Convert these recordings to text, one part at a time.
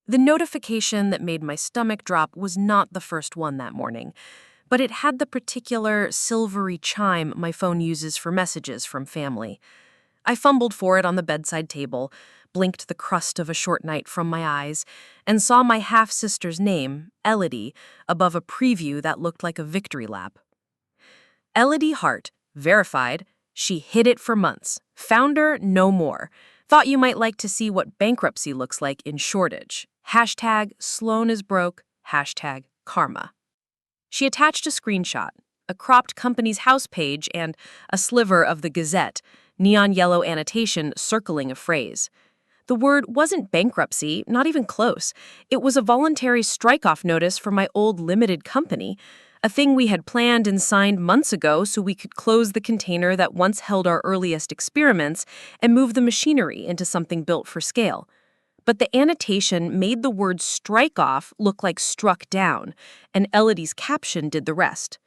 The notification that made my stomach drop was not the first one that morning, but it had the particular silvery chime my phone uses for messages from family. I fumbled for it on the bedside table, blinked the crust of a short night from my eyes, and saw my half-sister's name, Elodie, above a preview that looked like a victory lap. Elodie Hart, verified, she hid it for months. Founder, no more. Thought you might like to see what bankruptcy looks like in shortage. Hashtag Sloan is broke, hashtag karma. She attached a screenshot, a cropped company's house page, and a sliver of the Gazette, neon yellow annotation circling a phrase. The word wasn't bankruptcy, not even close. It was a voluntary strike-off notice for my old limited company, a thing we had planned and signed months ago so we could close the container that once held our earliest experiments and move the machinery into something built for scale. But the annotation made the word strike off look like struck down, and Elodie's caption did the rest.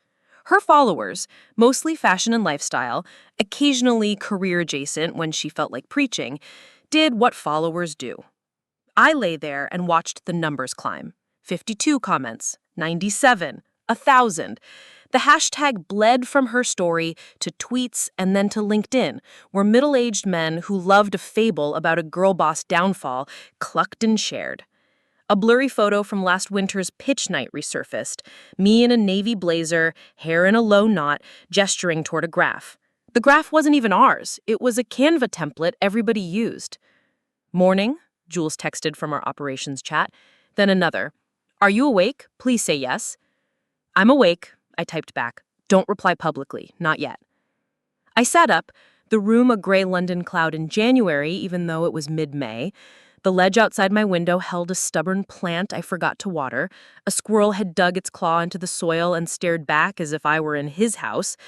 Her followers, mostly fashion and lifestyle, occasionally career adjacent when she felt like preaching, did what followers do. I lay there and watched the numbers climb. 52 comments, 97, 1,000. The hashtag bled from her story to tweets and then to LinkedIn, where middle-aged men who loved a fable about a girl boss downfall clucked and shared. A blurry photo from last winter's pitch night resurfaced, me in a navy blazer, hair in a low knot, gesturing toward a graph. The graph wasn't even ours. It was a Canva template everybody used. Morning, Jules texted from our operations chat. Then another. Are you awake? Please say yes. I'm awake, I typed back. Don't reply publicly, not yet. I sat up, the room a gray London cloud in January, even though it was mid-May. The ledge outside my window held a stubborn plant I forgot to water. A squirrel had dug its claw into the soil and stared back as if I were in his house.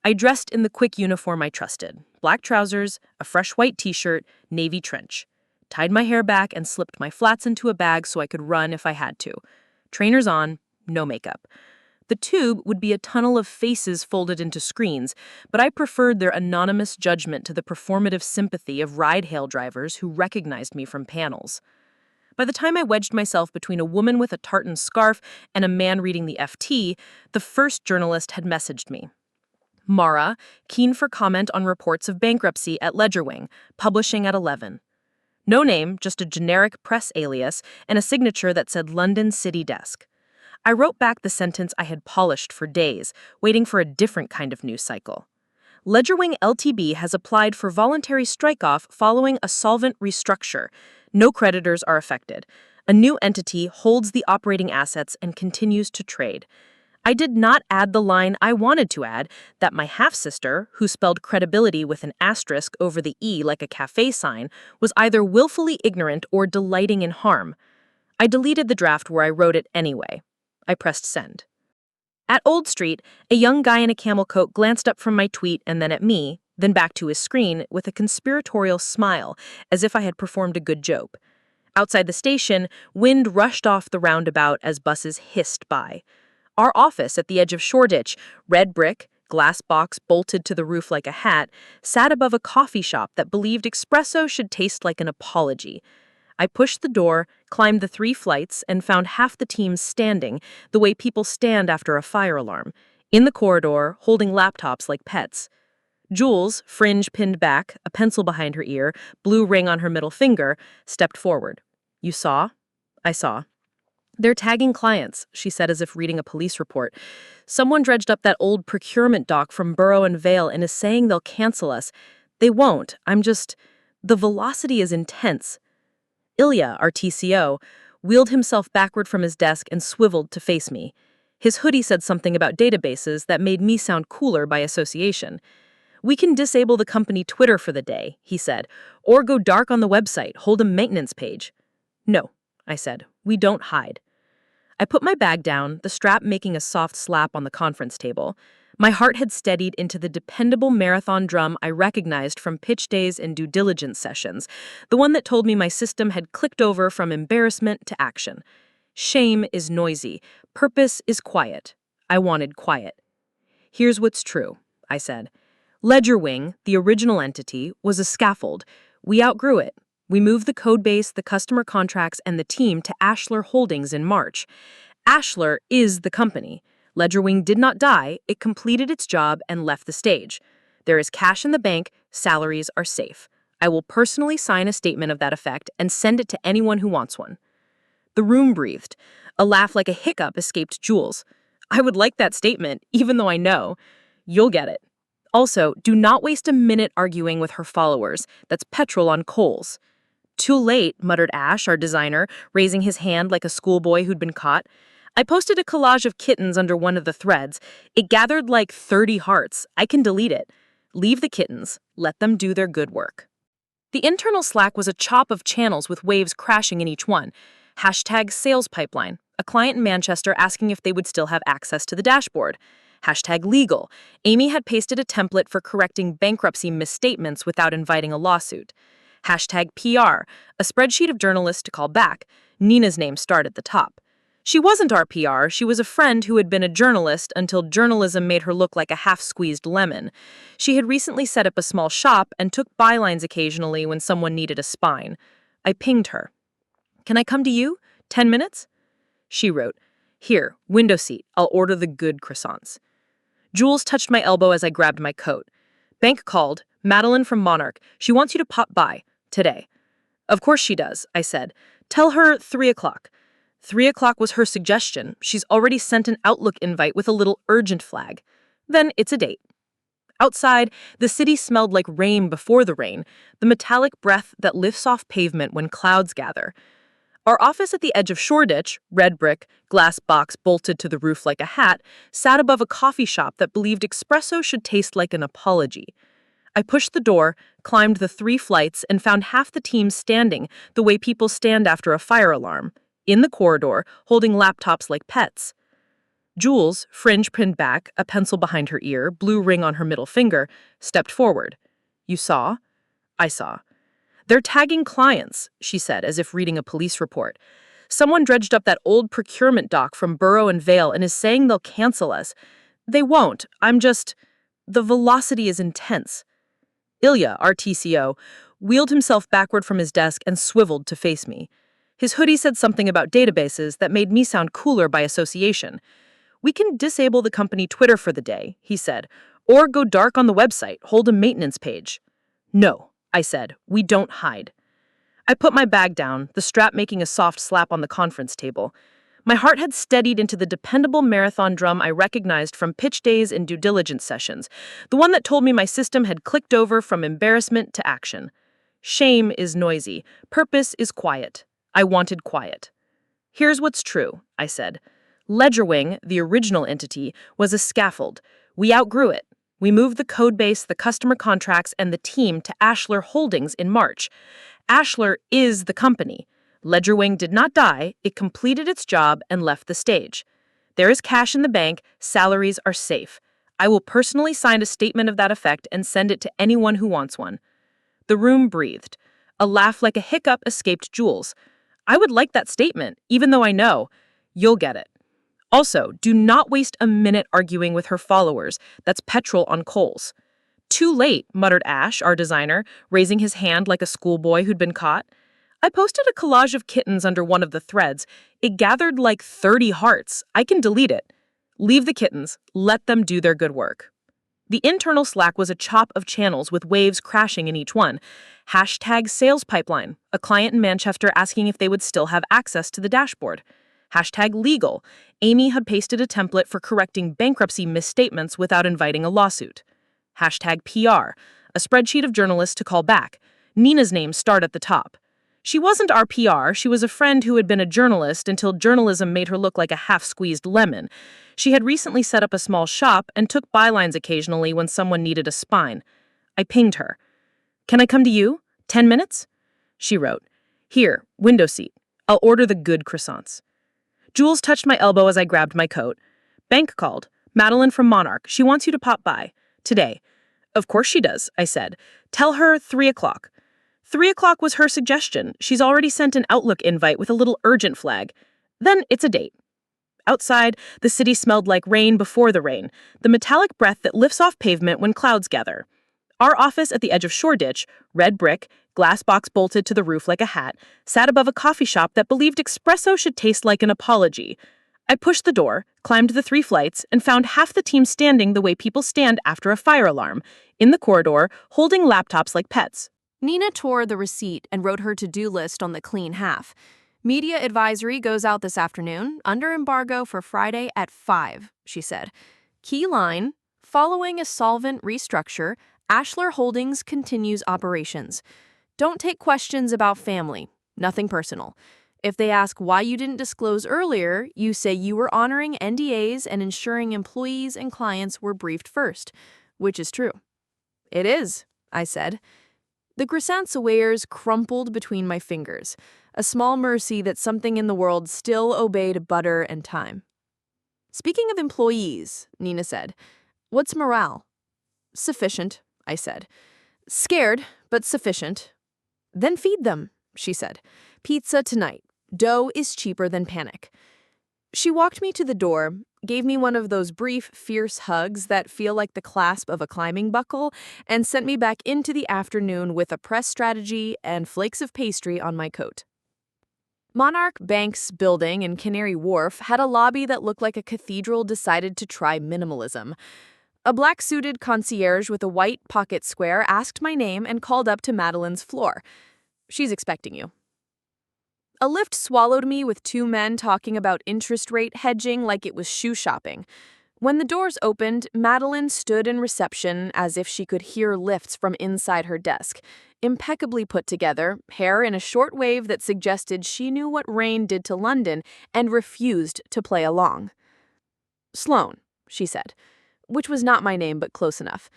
I dressed in the quick uniform I trusted. Black trousers, a fresh white t-shirt, navy trench. Tied my hair back and slipped my flats into a bag so I could run if I had to. Trainers on, no makeup. The tube would be a tunnel of faces folded into screens, but I preferred their anonymous judgment to the performative sympathy of ride-hail drivers who recognized me from panels. By the time I wedged myself between a woman with a tartan scarf and a man reading the FT, the first journalist had messaged me. Mara, keen for comment on reports of bankruptcy at Ledgerwing, publishing at 11. No name, just a generic press alias and a signature that said London City Desk. I wrote back the sentence I had polished for days, waiting for a different kind of news cycle. Ledgerwing Ltd has applied for voluntary strike-off following a solvent restructure. No creditors are affected. A new entity holds the operating assets and continues to trade. I did not add the line I wanted to add, that my half-sister, who spelled credibility with an asterisk over the E like a cafe sign, was either willfully ignorant or delighting in harm. I deleted the draft where I wrote it anyway. I pressed send. At Old Street, a young guy in a camel coat glanced up from my tweet and then at me, then back to his screen with a conspiratorial smile, as if I had performed a good joke. Outside the station, wind rushed off the roundabout as buses hissed by. Our office at the edge of Shoreditch, red brick, glass box bolted to the roof like a hat, sat above a coffee shop that believed espresso should taste like an apology. I pushed the door, climbed the 3 flights, and found half the team standing, the way people stand after a fire alarm, in the corridor, holding laptops like pets. Jules, fringe pinned back, a pencil behind her ear, blue ring on her middle finger, stepped forward. You saw? I saw. They're tagging clients, she said as if reading a police report. Someone dredged up that old procurement doc from Burrow and Vale and is saying they'll cancel us. They won't. The velocity is intense. Ilya, our TCO, wheeled himself backward from his desk and swiveled to face me. His hoodie said something about databases that made me sound cooler by association. We can disable the company Twitter for the day, he said, or go dark on the website, hold a maintenance page. No, I said, we don't hide. I put my bag down, the strap making a soft slap on the conference table. My heart had steadied into the dependable marathon drum I recognized from pitch days and due diligence sessions, the one that told me my system had clicked over from embarrassment to action. Shame is noisy. Purpose is quiet. I wanted quiet. Here's what's true, I said. Ledgerwing, the original entity, was a scaffold. We outgrew it. We moved the code base, the customer contracts, and the team to Ashler Holdings in March. Ashler is the company. Ledgerwing did not die, it completed its job and left the stage. There is cash in the bank, salaries are safe. I will personally sign a statement of that effect and send it to anyone who wants one. The room breathed. A laugh like a hiccup escaped Jules. I would like that statement, even though I know. You'll get it. Also, do not waste a minute arguing with her followers. That's petrol on coals. Too late, muttered Ash, our designer, raising his hand like a schoolboy who'd been caught. I posted a collage of kittens under one of the threads. It gathered like 30 hearts. I can delete it. Leave the kittens. Let them do their good work. The internal Slack was a chop of channels with waves crashing in each one. Hashtag sales pipeline. A client in Manchester asking if they would still have access to the dashboard. Hashtag legal. Amy had pasted a template for correcting bankruptcy misstatements without inviting a lawsuit. Hashtag PR. A spreadsheet of journalists to call back. Nina's name starred at the top. She wasn't our PR, she was a friend who had been a journalist until journalism made her look like a half-squeezed lemon. She had recently set up a small shop and took bylines occasionally when someone needed a spine. I pinged her. Can I come to you? 10 minutes? She wrote, Here, window seat. I'll order the good croissants. Jules touched my elbow as I grabbed my coat. Bank called. Madeline from Monarch. She wants you to pop by. Today. Of course she does, I said. Tell her 3 o'clock. 3 o'clock was her suggestion. She's already sent an Outlook invite with a little urgent flag. Then it's a date. Outside, the city smelled like rain before the rain, the metallic breath that lifts off pavement when clouds gather. Our office at the edge of Shoreditch, red brick, glass box bolted to the roof like a hat, sat above a coffee shop that believed espresso should taste like an apology. I pushed the door, climbed the 3 flights, and found half the team standing the way people stand after a fire alarm, in the corridor, holding laptops like pets. Jules, fringe pinned back, a pencil behind her ear, blue ring on her middle finger, stepped forward. You saw? I saw. They're tagging clients, she said, as if reading a police report. Someone dredged up that old procurement doc from Burrow and Vale and is saying they'll cancel us. They won't. The velocity is intense. Ilya, our TCO, wheeled himself backward from his desk and swiveled to face me. His hoodie said something about databases that made me sound cooler by association. We can disable the company Twitter for the day, he said, or go dark on the website, hold a maintenance page. No, I said, we don't hide. I put my bag down, the strap making a soft slap on the conference table. My heart had steadied into the dependable marathon drum I recognized from pitch days and due diligence sessions, the one that told me my system had clicked over from embarrassment to action. Shame is noisy, purpose is quiet. I wanted quiet. Here's what's true, I said. Ledgerwing, the original entity, was a scaffold. We outgrew it. We moved the code base, the customer contracts, and the team to Ashler Holdings in March. Ashler is the company. Ledgerwing did not die, it completed its job and left the stage. There is cash in the bank, salaries are safe. I will personally sign a statement of that effect and send it to anyone who wants one. The room breathed. A laugh like a hiccup escaped Jules. I would like that statement, even though I know. You'll get it. Also, do not waste a minute arguing with her followers. That's petrol on coals. Too late, muttered Ash, our designer, raising his hand like a schoolboy who'd been caught. I posted a collage of kittens under one of the threads. It gathered like 30 hearts. I can delete it. Leave the kittens. Let them do their good work. The internal Slack was a chop of channels with waves crashing in each one. Hashtag sales pipeline. A client in Manchester asking if they would still have access to the dashboard. Hashtag legal. Amy had pasted a template for correcting bankruptcy misstatements without inviting a lawsuit. Hashtag PR. A spreadsheet of journalists to call back. Nina's name starred at the top. She wasn't our PR, she was a friend who had been a journalist until journalism made her look like a half-squeezed lemon. She had recently set up a small shop and took bylines occasionally when someone needed a spine. I pinged her. Can I come to you? 10 minutes? She wrote, Here, window seat. I'll order the good croissants. Jules touched my elbow as I grabbed my coat. Bank called. Madeline from Monarch. She wants you to pop by. Today. Of course she does, I said. Tell her 3 o'clock. 3 o'clock was her suggestion. She's already sent an Outlook invite with a little urgent flag. Then it's a date. Outside, the city smelled like rain before the rain, the metallic breath that lifts off pavement when clouds gather. Our office at the edge of Shoreditch, red brick, glass box bolted to the roof like a hat, sat above a coffee shop that believed espresso should taste like an apology. I pushed the door, climbed the 3 flights, and found half the team standing the way people stand after a fire alarm, in the corridor, holding laptops like pets. Nina tore the receipt and wrote her to-do list on the clean half. Media advisory goes out this afternoon, under embargo for Friday at 5, she said. Key line, following a solvent restructure, Ashler Holdings continues operations. Don't take questions about family, nothing personal. If they ask why you didn't disclose earlier, you say you were honoring NDAs and ensuring employees and clients were briefed first, which is true. It is, I said. The croissant surveyors crumpled between my fingers, a small mercy that something in the world still obeyed butter and time. Speaking of employees, Nina said, what's morale? Sufficient, I said. Scared, but sufficient. Then feed them, she said. Pizza tonight. Dough is cheaper than panic. She walked me to the door, gave me one of those brief, fierce hugs that feel like the clasp of a climbing buckle, and sent me back into the afternoon with a press strategy and flakes of pastry on my coat. Monarch Bank's building in Canary Wharf had a lobby that looked like a cathedral decided to try minimalism. A black-suited concierge with a white pocket square asked my name and called up to Madeline's floor. She's expecting you. A lift swallowed me with 2 men talking about interest rate hedging like it was shoe shopping. When the doors opened, Madeline stood in reception as if she could hear lifts from inside her desk, impeccably put together, hair in a short wave that suggested she knew what rain did to London and refused to play along. Sloane, she said, which was not my name but close enough.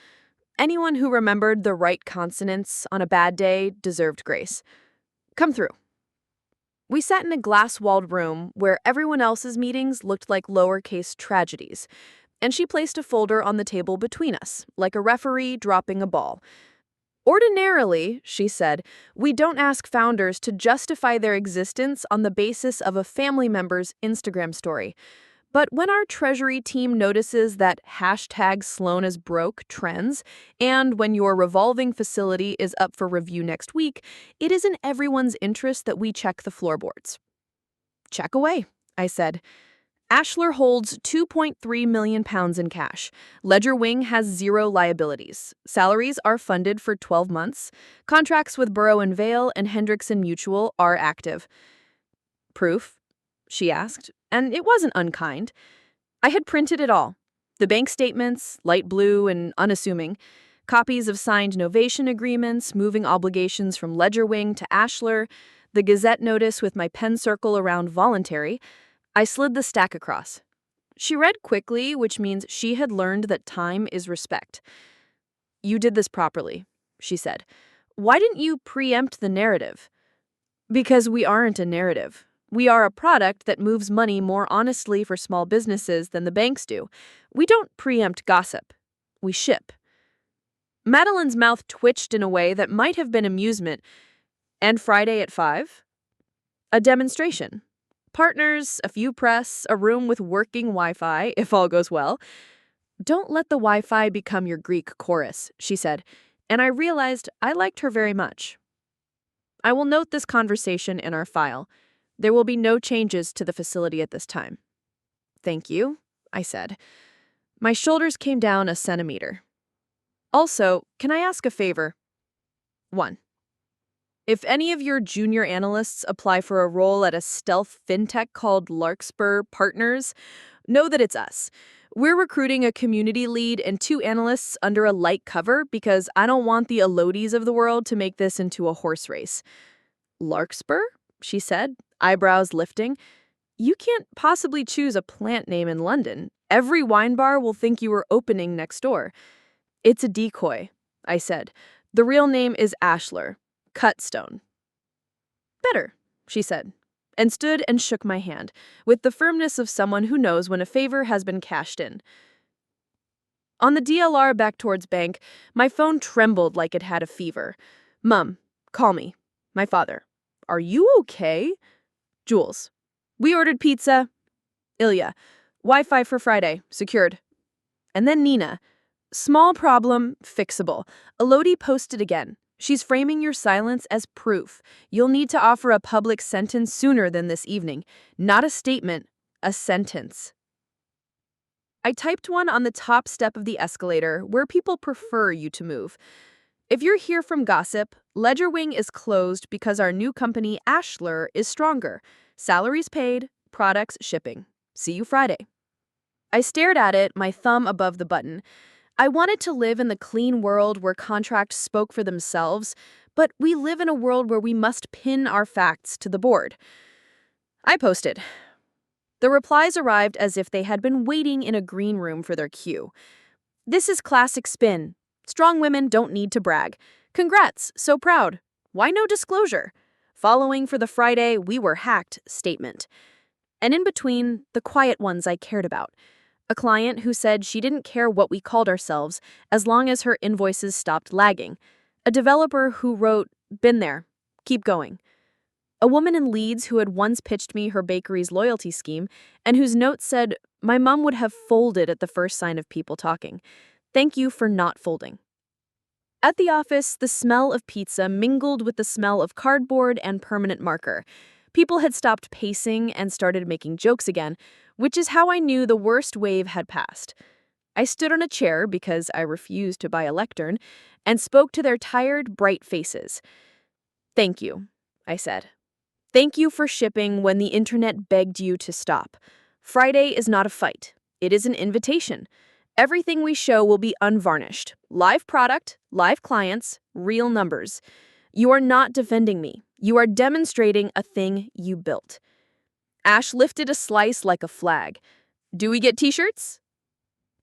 Anyone who remembered the right consonants on a bad day deserved grace. Come through. We sat in a glass-walled room where everyone else's meetings looked like lowercase tragedies, and she placed a folder on the table between us, like a referee dropping a ball. Ordinarily, she said, we don't ask founders to justify their existence on the basis of a family member's Instagram story. But when our treasury team notices that #SloanIsBroke trends, and when your revolving facility is up for review next week, it is in everyone's interest that we check the floorboards. Check away, I said. Ashler holds £2.3 million in cash. Ledger Wing has 0 liabilities. Salaries are funded for 12 months. Contracts with Borough and Vale and Hendrickson Mutual are active. Proof? She asked, and it wasn't unkind. I had printed it all. The bank statements, light blue and unassuming, copies of signed novation agreements, moving obligations from Ledger Wing to Ashler, the Gazette notice with my pen circle around voluntary. I slid the stack across. She read quickly, which means she had learned that time is respect. You did this properly, she said. Why didn't you preempt the narrative? Because we aren't a narrative. We are a product that moves money more honestly for small businesses than the banks do. We don't preempt gossip. We ship. Madeline's mouth twitched in a way that might have been amusement. And Friday at 5? A demonstration. Partners, a few press, a room with working Wi-Fi, if all goes well. Don't let the Wi-Fi become your Greek chorus, she said, and I realized I liked her very much. I will note this conversation in our file. There will be no changes to the facility at this time. Thank you, I said. My shoulders came down a centimeter. Also, can I ask a favor? 1. If any of your junior analysts apply for a role at a stealth fintech called Larkspur Partners, know that it's us. We're recruiting a community lead and 2 analysts under a light cover because I don't want the Elodies of the world to make this into a horse race. Larkspur? She said, eyebrows lifting. You can't possibly choose a plant name in London. Every wine bar will think you were opening next door. It's a decoy, I said. The real name is Ashler. Cutstone. Better, she said, and stood and shook my hand, with the firmness of someone who knows when a favor has been cashed in. On the DLR back towards bank, my phone trembled like it had a fever. Mum, call me. My father. Are you okay? Jules. We ordered pizza. Ilya. Wi-Fi for Friday. Secured. And then Nina. Small problem, fixable. Elodie posted again. She's framing your silence as proof. You'll need to offer a public sentence sooner than this evening. Not a statement, a sentence. I typed one on the top step of the escalator where people prefer you to move. If you're here from gossip, Ledger Wing is closed because our new company, Ashlar, is stronger. Salaries paid, products shipping. See you Friday. I stared at it, my thumb above the button. I wanted to live in the clean world where contracts spoke for themselves, but we live in a world where we must pin our facts to the board. I posted. The replies arrived as if they had been waiting in a green room for their cue. This is classic spin. Strong women don't need to brag. Congrats, so proud. Why no disclosure? Following for the Friday we were hacked statement. And in between, the quiet ones I cared about. A client who said she didn't care what we called ourselves as long as her invoices stopped lagging. A developer who wrote, "Been there. Keep going." A woman in Leeds who had once pitched me her bakery's loyalty scheme and whose note said, "My mom would have folded at the first sign of people talking. Thank you for not folding." At the office, the smell of pizza mingled with the smell of cardboard and permanent marker. People had stopped pacing and started making jokes again, which is how I knew the worst wave had passed. I stood on a chair because I refused to buy a lectern and spoke to their tired, bright faces. "Thank you," I said. "Thank you for shipping when the internet begged you to stop. Friday is not a fight. It is an invitation. Everything we show will be unvarnished. Live product, live clients, real numbers. You are not defending me. You are demonstrating a thing you built." Ash lifted a slice like a flag. "Do we get t-shirts?"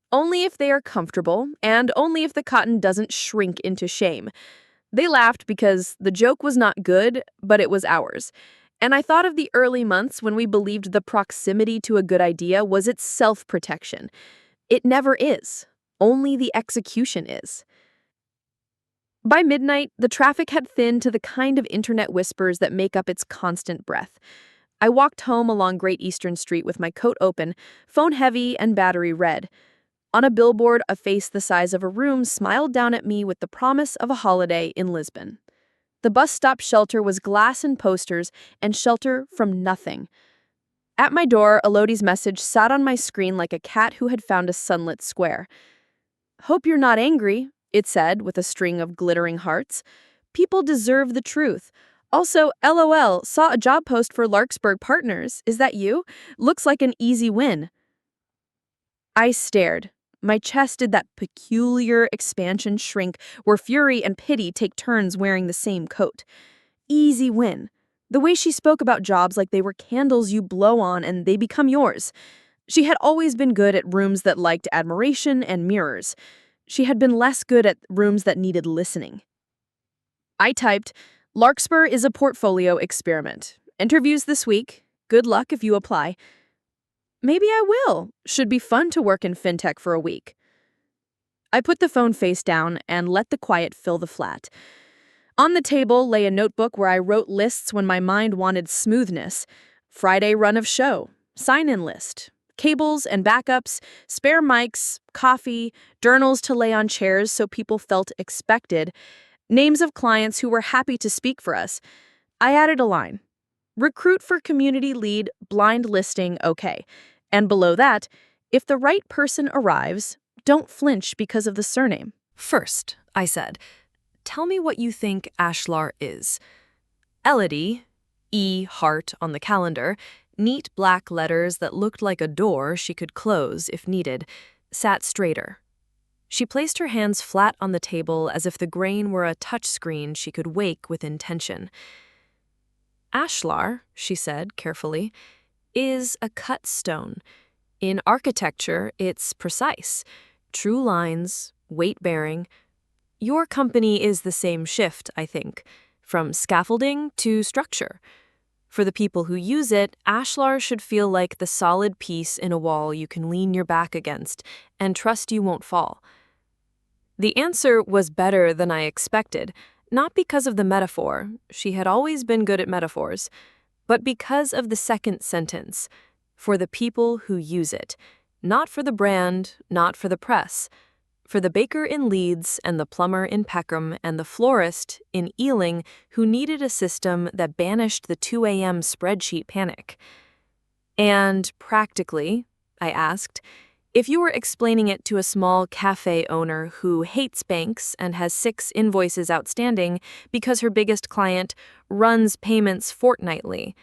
"Only if they are comfortable, and only if the cotton doesn't shrink into shame." They laughed because the joke was not good, but it was ours. And I thought of the early months when we believed the proximity to a good idea was its self-protection. It never is. Only the execution is. By midnight, the traffic had thinned to the kind of internet whispers that make up its constant breath. I walked home along Great Eastern Street with my coat open, phone heavy and battery red. On a billboard, a face the size of a room smiled down at me with the promise of a holiday in Lisbon. The bus stop shelter was glass and posters and shelter from nothing. At my door, Elodie's message sat on my screen like a cat who had found a sunlit square. "Hope you're not angry," it said with a string of glittering hearts. "People deserve the truth. Also, LOL, saw a job post for Larkspur Partners. Is that you? Looks like an easy win." I stared. My chest did that peculiar expansion shrink where fury and pity take turns wearing the same coat. Easy win. The way she spoke about jobs like they were candles you blow on and they become yours. She had always been good at rooms that liked admiration and mirrors. She had been less good at rooms that needed listening. I typed, "Larkspur is a portfolio experiment. Interviews this week. Good luck if you apply." Maybe I will. Should be fun to work in fintech for a week. I put the phone face down and let the quiet fill the flat. On the table lay a notebook where I wrote lists when my mind wanted smoothness. Friday run of show, sign-in list, cables and backups, spare mics, coffee, journals to lay on chairs so people felt expected, names of clients who were happy to speak for us. I added a line. Recruit for community lead, blind listing, okay. And below that, if the right person arrives, don't flinch because of the surname. "First," I said, "tell me what you think Ashlar is." Elodie, E. Heart on the calendar, neat black letters that looked like a door she could close if needed, sat straighter. She placed her hands flat on the table as if the grain were a touchscreen she could wake with intention. "Ashlar," she said carefully, "is a cut stone. In architecture, it's precise. True lines, weight-bearing. Your company is the same shift, I think, from scaffolding to structure. For the people who use it, Ashlar should feel like the solid piece in a wall you can lean your back against and trust you won't fall." The answer was better than I expected, not because of the metaphor, she had always been good at metaphors, but because of the second sentence, for the people who use it, not for the brand, not for the press, For the baker in Leeds and the plumber in Peckham and the florist in Ealing who needed a system that banished the 2 a.m. spreadsheet panic. And practically, I asked, if you were explaining it to a small cafe owner who hates banks and has 6 invoices outstanding because her biggest client runs payments fortnightly.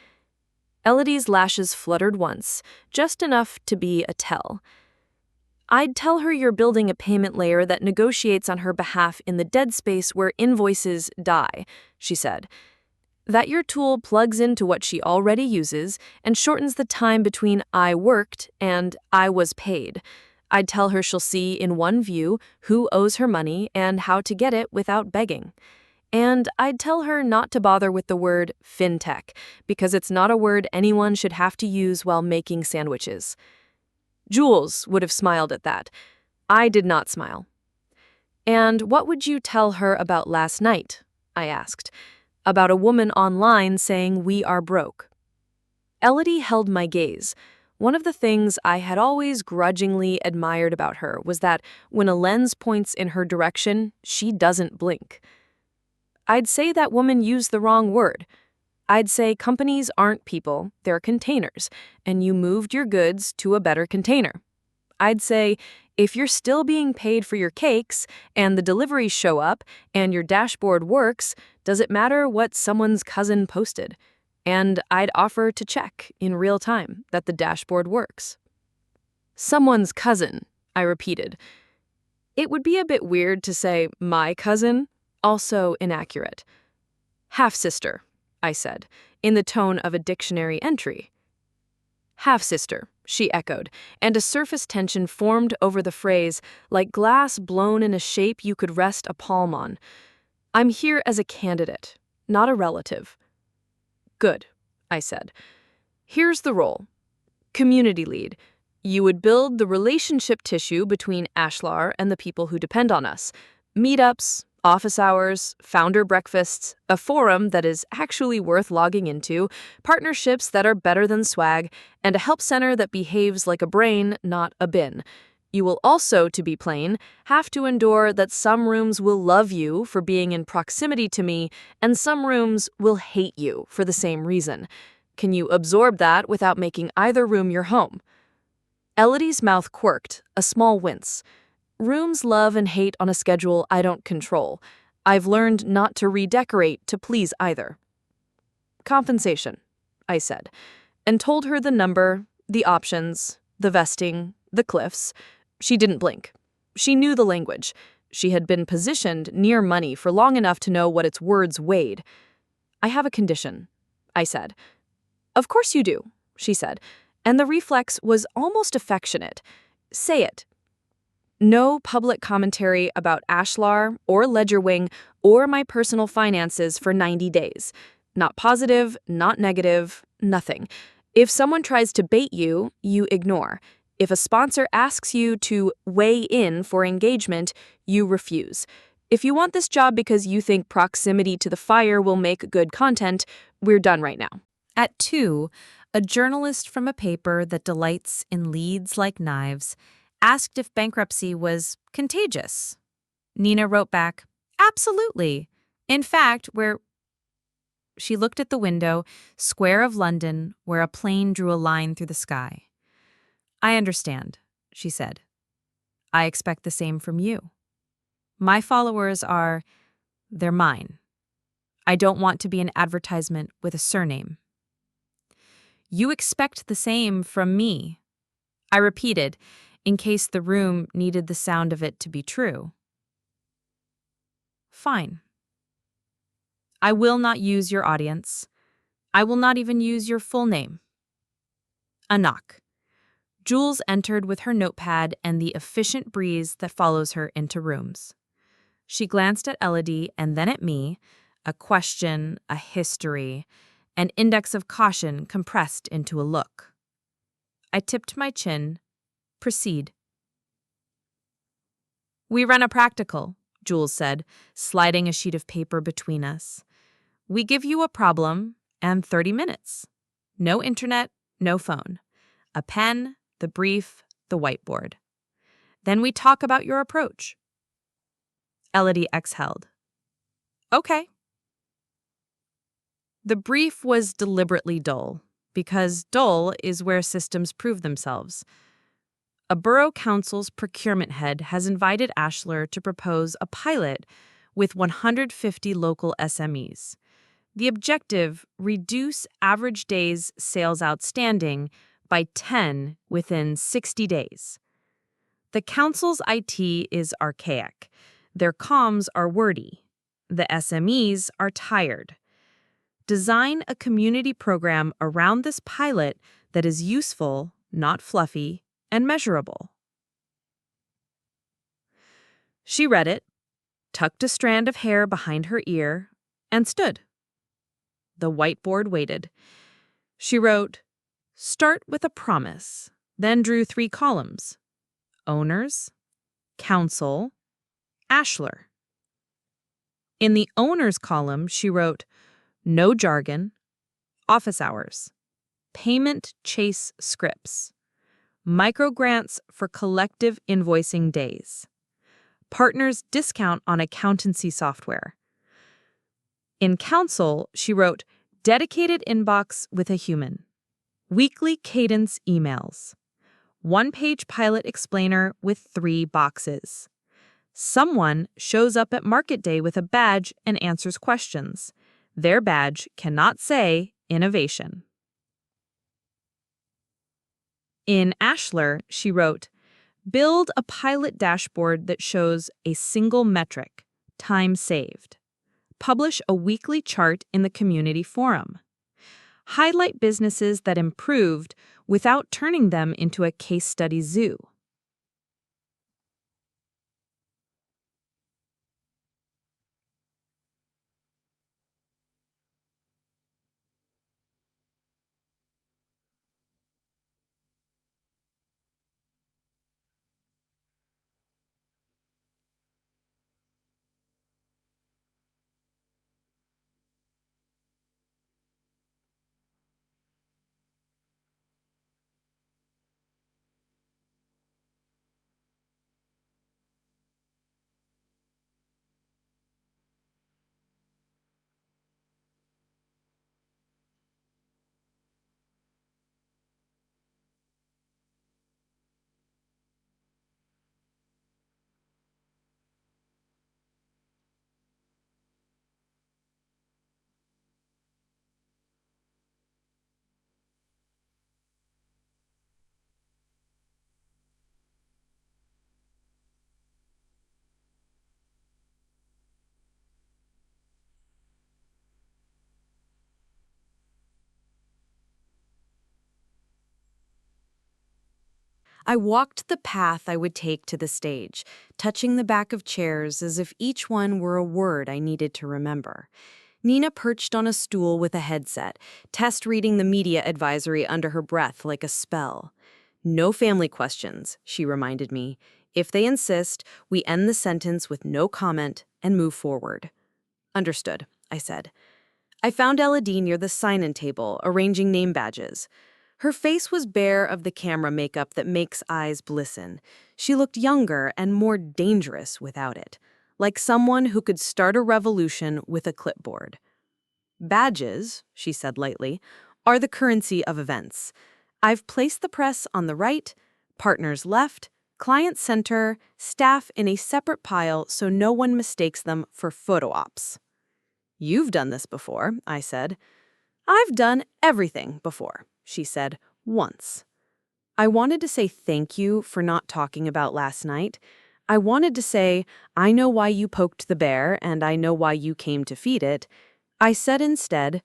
Elodie's lashes fluttered once, just enough to be a tell. I'd tell her you're building a payment layer that negotiates on her behalf in the dead space where invoices die, she said. That your tool plugs into what she already uses and shortens the time between I worked and I was paid. I'd tell her she'll see in one view who owes her money and how to get it without begging. And I'd tell her not to bother with the word fintech, because it's not a word anyone should have to use while making sandwiches. Jules would have smiled at that. I did not smile. And what would you tell her about last night? I asked. About a woman online saying we are broke. Elodie held my gaze. One of the things I had always grudgingly admired about her was that when a lens points in her direction, she doesn't blink. I'd say that woman used the wrong word. I'd say companies aren't people, they're containers, and you moved your goods to a better container. I'd say, if you're still being paid for your cakes, and the deliveries show up, and your dashboard works, does it matter what someone's cousin posted? And I'd offer to check in real time that the dashboard works. Someone's cousin, I repeated. It would be a bit weird to say my cousin, also inaccurate. Half-sister, I said, in the tone of a dictionary entry. Half-sister, she echoed, and a surface tension formed over the phrase, like glass blown in a shape you could rest a palm on. I'm here as a candidate, not a relative. Good, I said. Here's the role. Community lead. You would build the relationship tissue between Ashlar and the people who depend on us. Meetups, office hours, founder breakfasts, a forum that is actually worth logging into, partnerships that are better than swag, and a help center that behaves like a brain, not a bin. You will also, to be plain, have to endure that some rooms will love you for being in proximity to me, and some rooms will hate you for the same reason. Can you absorb that without making either room your home? Elodie's mouth quirked, a small wince. Rooms love and hate on a schedule I don't control. I've learned not to redecorate to please either. Compensation, I said, and told her the number, the options, the vesting, the cliffs. She didn't blink. She knew the language. She had been positioned near money for long enough to know what its words weighed. I have a condition, I said. Of course you do, she said, and the reflex was almost affectionate. Say it. No public commentary about Ashlar or Ledgerwing or my personal finances for 90 days. Not positive, not negative, nothing. If someone tries to bait you, you ignore. If a sponsor asks you to weigh in for engagement, you refuse. If you want this job because you think proximity to the fire will make good content, we're done right now. At 2, a journalist from a paper that delights in leads like knives asked if bankruptcy was contagious. Nina wrote back, absolutely. In fact, She looked at the window, square of London, where a plane drew a line through the sky. I understand, she said. I expect the same from you. My followers they're mine. I don't want to be an advertisement with a surname. You expect the same from me, I repeated, in case the room needed the sound of it to be true. Fine. I will not use your audience. I will not even use your full name. A knock. Jules entered with her notepad and the efficient breeze that follows her into rooms. She glanced at Elodie and then at me, a question, a history, an index of caution compressed into a look. I tipped my chin. Proceed. We run a practical, Jules said, sliding a sheet of paper between us. We give you a problem and 30 minutes. No internet, no phone. A pen, the brief, the whiteboard. Then we talk about your approach. Elodie exhaled. Okay. The brief was deliberately dull, because dull is where systems prove themselves. A borough council's procurement head has invited Ashler to propose a pilot with 150 local SMEs. The objective, reduce average days sales outstanding by 10 within 60 days. The council's IT is archaic. Their comms are wordy. The SMEs are tired. Design a community program around this pilot that is useful, not fluffy, and measurable. She read it, tucked a strand of hair behind her ear, and stood. The whiteboard waited. She wrote, "Start with a promise," then drew 3 columns. Owners, council, Ashler. In the owners column, she wrote, "No jargon, office hours, payment chase scripts, microgrants for collective invoicing days, partners discount on accountancy software." In council, she wrote, "Dedicated inbox with a human, weekly cadence emails, 1-page pilot explainer with 3 boxes. Someone shows up at market day with a badge and answers questions. Their badge cannot say innovation." In Ashler, she wrote, "Build a pilot dashboard that shows a single metric, time saved. Publish a weekly chart in the community forum. Highlight businesses that improved without turning them into a case study zoo." I walked the path I would take to the stage, touching the back of chairs as if each one were a word I needed to remember. Nina perched on a stool with a headset, test reading the media advisory under her breath like a spell. "No family questions," she reminded me. "If they insist, we end the sentence with no comment and move forward." "Understood," I said. I found Elodie near the sign-in table, arranging name badges. Her face was bare of the camera makeup that makes eyes glisten. She looked younger and more dangerous without it, like someone who could start a revolution with a clipboard. "Badges," she said lightly, "are the currency of events. I've placed the press on the right, partners left, client center, staff in a separate pile so no one mistakes them for photo ops." "You've done this before," I said. "I've done everything before," she said, once. I wanted to say thank you for not talking about last night. I wanted to say, I know why you poked the bear and I know why you came to feed it. I said instead,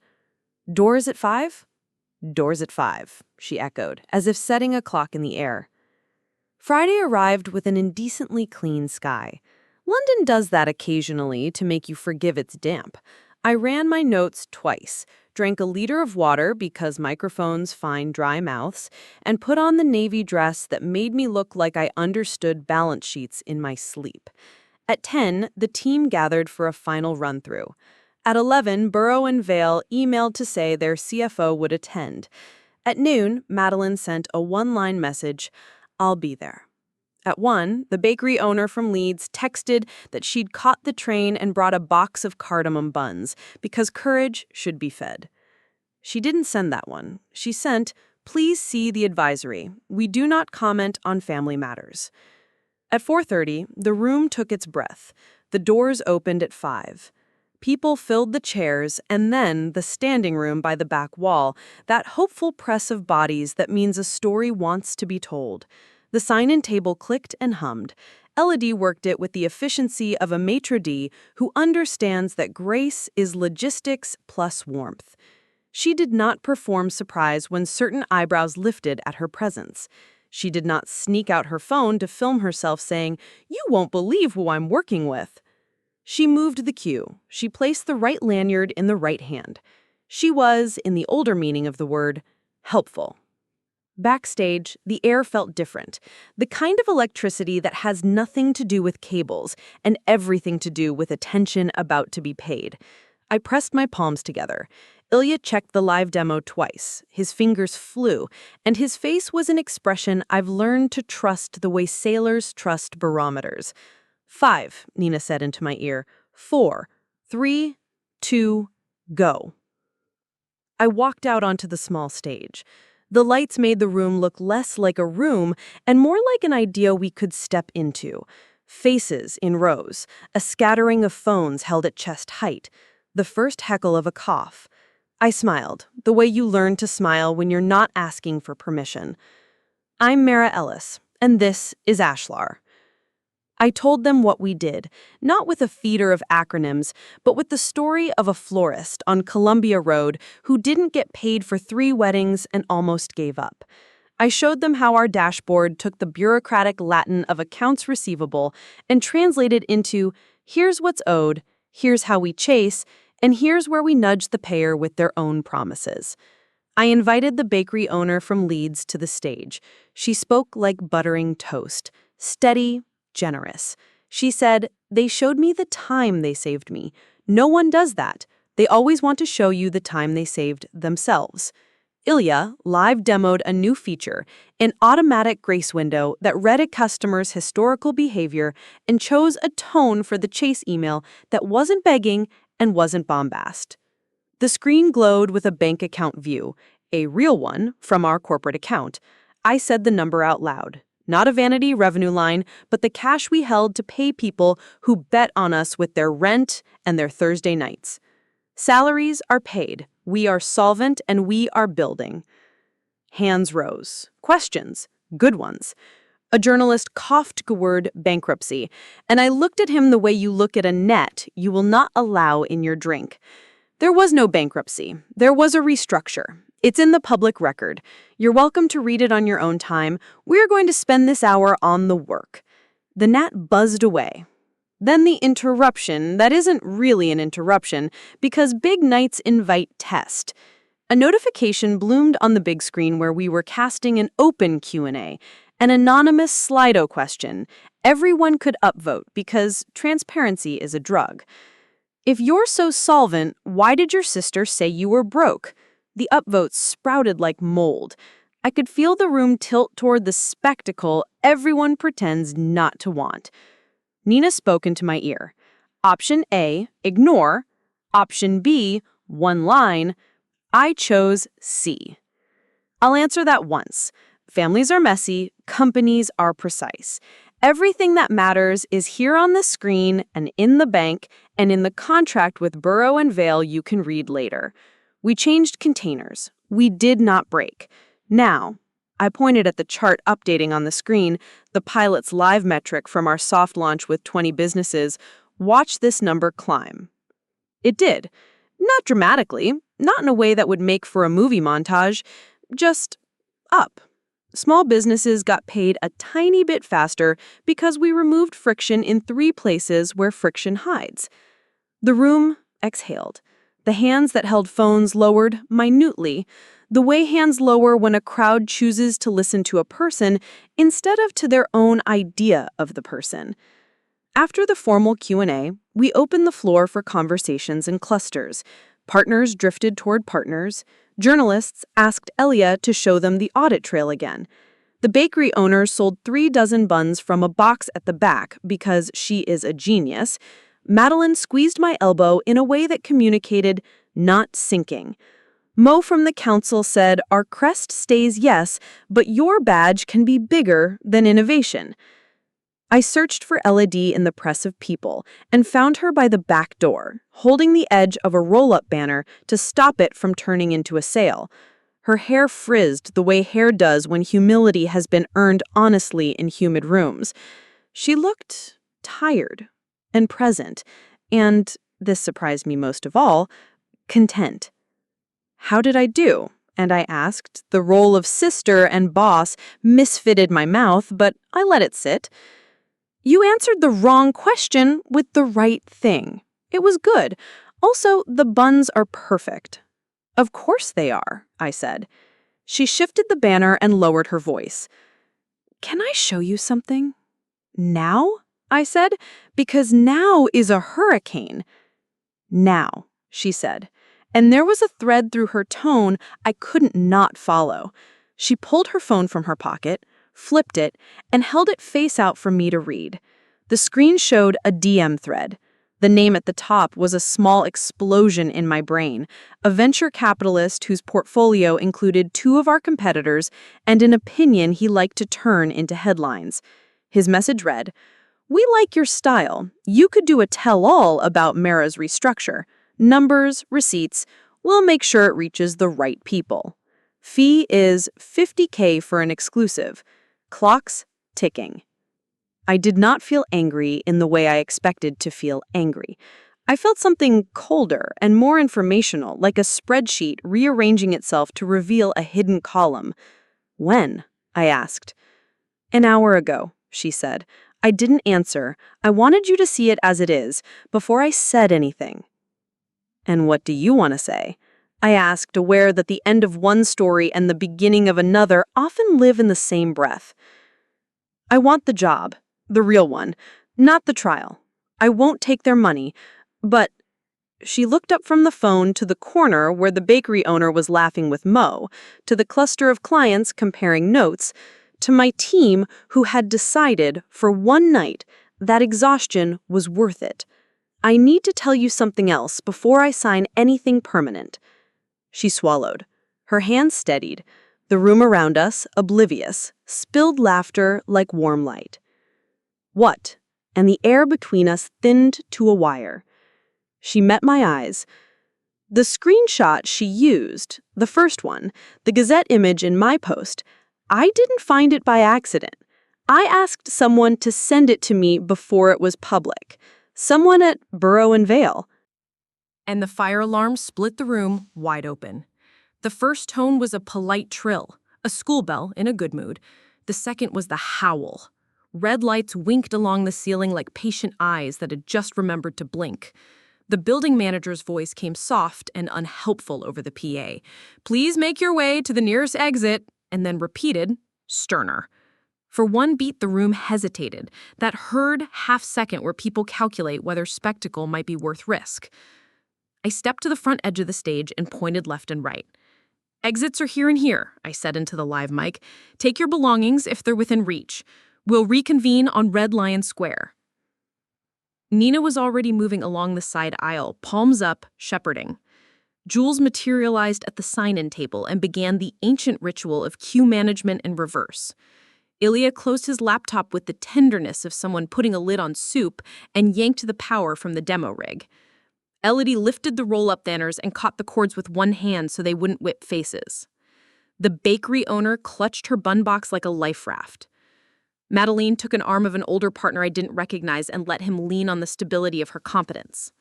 "Doors at 5? "Doors at 5, she echoed, as if setting a clock in the air. Friday arrived with an indecently clean sky. London does that occasionally to make you forgive it's damp. I ran my notes twice, drank a liter of water because microphones find dry mouths, and put on the navy dress that made me look like I understood balance sheets in my sleep. At 10, the team gathered for a final run-through. At 11, Burrow and Vale emailed to say their CFO would attend. At noon, Madeline sent a one-line message, "I'll be there." At 1, the bakery owner from Leeds texted that she'd caught the train and brought a box of cardamom buns because courage should be fed. She didn't send that one. She sent, "Please see the advisory. We do not comment on family matters." At 4:30, the room took its breath. The doors opened at 5. People filled the chairs, and then the standing room by the back wall, that hopeful press of bodies that means a story wants to be told. The sign-in table clicked and hummed. Elodie worked it with the efficiency of a maitre d' who understands that grace is logistics plus warmth. She did not perform surprise when certain eyebrows lifted at her presence. She did not sneak out her phone to film herself saying, "You won't believe who I'm working with." She moved the cue. She placed the right lanyard in the right hand. She was, in the older meaning of the word, helpful. Backstage, the air felt different. The kind of electricity that has nothing to do with cables and everything to do with attention about to be paid. I pressed my palms together. Ilya checked the live demo twice. His fingers flew, and his face was an expression I've learned to trust the way sailors trust barometers. 5, Nina said into my ear. 4, 3, 2, go. I walked out onto the small stage. The lights made the room look less like a room and more like an idea we could step into. Faces in rows, a scattering of phones held at chest height, the first heckle of a cough. I smiled, the way you learn to smile when you're not asking for permission. "I'm Mara Ellis, and this is Ashlar." I told them what we did, not with a feeder of acronyms, but with the story of a florist on Columbia Road who didn't get paid for 3 weddings and almost gave up. I showed them how our dashboard took the bureaucratic Latin of accounts receivable and translated into, here's what's owed, here's how we chase, and here's where we nudge the payer with their own promises. I invited the bakery owner from Leeds to the stage. She spoke like buttering toast, steady, generous. She said, "They showed me the time they saved me. No one does that. They always want to show you the time they saved themselves." Ilya live demoed a new feature, an automatic grace window that read a customer's historical behavior and chose a tone for the chase email that wasn't begging and wasn't bombast. The screen glowed with a bank account view, a real one from our corporate account. I said the number out loud. Not a vanity revenue line, but the cash we held to pay people who bet on us with their rent and their Thursday nights. Salaries are paid. We are solvent and we are building. Hands rose. Questions. Good ones. A journalist coughed the word bankruptcy, and I looked at him the way you look at a net you will not allow in your drink. There was no bankruptcy. There was a restructure. It's in the public record. You're welcome to read it on your own time. We're going to spend this hour on the work. The gnat buzzed away. Then the interruption that isn't really an interruption because big nights invite test. A notification bloomed on the big screen where we were casting an open Q&A, an anonymous Slido question. Everyone could upvote because transparency is a drug. If you're so solvent, why did your sister say you were broke? The upvotes sprouted like mold. I could feel the room tilt toward the spectacle everyone pretends not to want. Nina spoke into my ear. Option A, ignore. Option B, one line. I chose C. I'll answer that once. Families are messy, companies are precise. Everything that matters is here on the screen and in the bank and in the contract with Burrow and Vail you can read later. We changed containers. We did not break. Now, I pointed at the chart updating on the screen, the pilot's live metric from our soft launch with 20 businesses. Watch this number climb. It did. Not dramatically, not in a way that would make for a movie montage, just up. Small businesses got paid a tiny bit faster because we removed friction in 3 places where friction hides. The room exhaled. The hands that held phones lowered minutely, the way hands lower when a crowd chooses to listen to a person instead of to their own idea of the person. After the formal Q&A, we opened the floor for conversations in clusters. Partners drifted toward partners. Journalists asked Elia to show them the audit trail again. The bakery owner sold 3 dozen buns from a box at the back because she is a genius. Madeline squeezed my elbow in a way that communicated not sinking. Mo from the council said, "Our crest stays yes, but your badge can be bigger than innovation." I searched for Elodie in the press of people and found her by the back door, holding the edge of a roll-up banner to stop it from turning into a sale. Her hair frizzed the way hair does when humility has been earned honestly in humid rooms. She looked tired and present, and, this surprised me most of all, content. "How did I do?" And I asked. The role of sister and boss misfitted my mouth, but I let it sit. "You answered the wrong question with the right thing. It was good. Also, the buns are perfect." "Of course they are," I said. She shifted the banner and lowered her voice. "Can I show you something?" "Now?" I said, "because now is a hurricane." "Now," she said, and there was a thread through her tone I couldn't not follow. She pulled her phone from her pocket, flipped it, and held it face out for me to read. The screen showed a DM thread. The name at the top was a small explosion in my brain, a venture capitalist whose portfolio included 2 of our competitors and an opinion he liked to turn into headlines. His message read, "We like your style. You could do a tell-all about Mara's restructure. Numbers, receipts. We'll make sure it reaches the right people. Fee is $50K for an exclusive. Clocks ticking." I did not feel angry in the way I expected to feel angry. I felt something colder and more informational, like a spreadsheet rearranging itself to reveal a hidden column. "When?" I asked. "An hour ago," she said. "I didn't answer. I wanted you to see it as it is, before I said anything." "And what do you want to say?" I asked, aware that the end of one story and the beginning of another often live in the same breath. "I want the job. The real one, not the trial. I won't take their money, but—" She looked up from the phone to the corner where the bakery owner was laughing with Mo, to the cluster of clients comparing notes, to my team who had decided, for one night, that exhaustion was worth it. "I need to tell you something else before I sign anything permanent." She swallowed. Her hands steadied. The room around us, oblivious, spilled laughter like warm light. "What?" And the air between us thinned to a wire. She met my eyes. The screenshot she used, the first one, the Gazette image in my post, I didn't find it by accident. I asked someone to send it to me before it was public. Someone at Burrow and Vale. And the fire alarm split the room wide open. The first tone was a polite trill, a school bell in a good mood. The second was the howl. Red lights winked along the ceiling like patient eyes that had just remembered to blink. The building manager's voice came soft and unhelpful over the PA. "Please make your way to the nearest exit," and then repeated, sterner. For one beat, the room hesitated, that hurried half-second where people calculate whether spectacle might be worth risk. I stepped to the front edge of the stage and pointed left and right. "Exits are here and here," I said into the live mic. "Take your belongings if they're within reach. We'll reconvene on Red Lion Square." Nina was already moving along the side aisle, palms up, shepherding. Jules materialized at the sign-in table and began the ancient ritual of queue management in reverse. Ilya closed his laptop with the tenderness of someone putting a lid on soup and yanked the power from the demo rig. Elodie lifted the roll-up banners and caught the cords with one hand so they wouldn't whip faces. The bakery owner clutched her bun box like a life raft. Madeline took an arm of an older partner I didn't recognize and let him lean on the stability of her competence.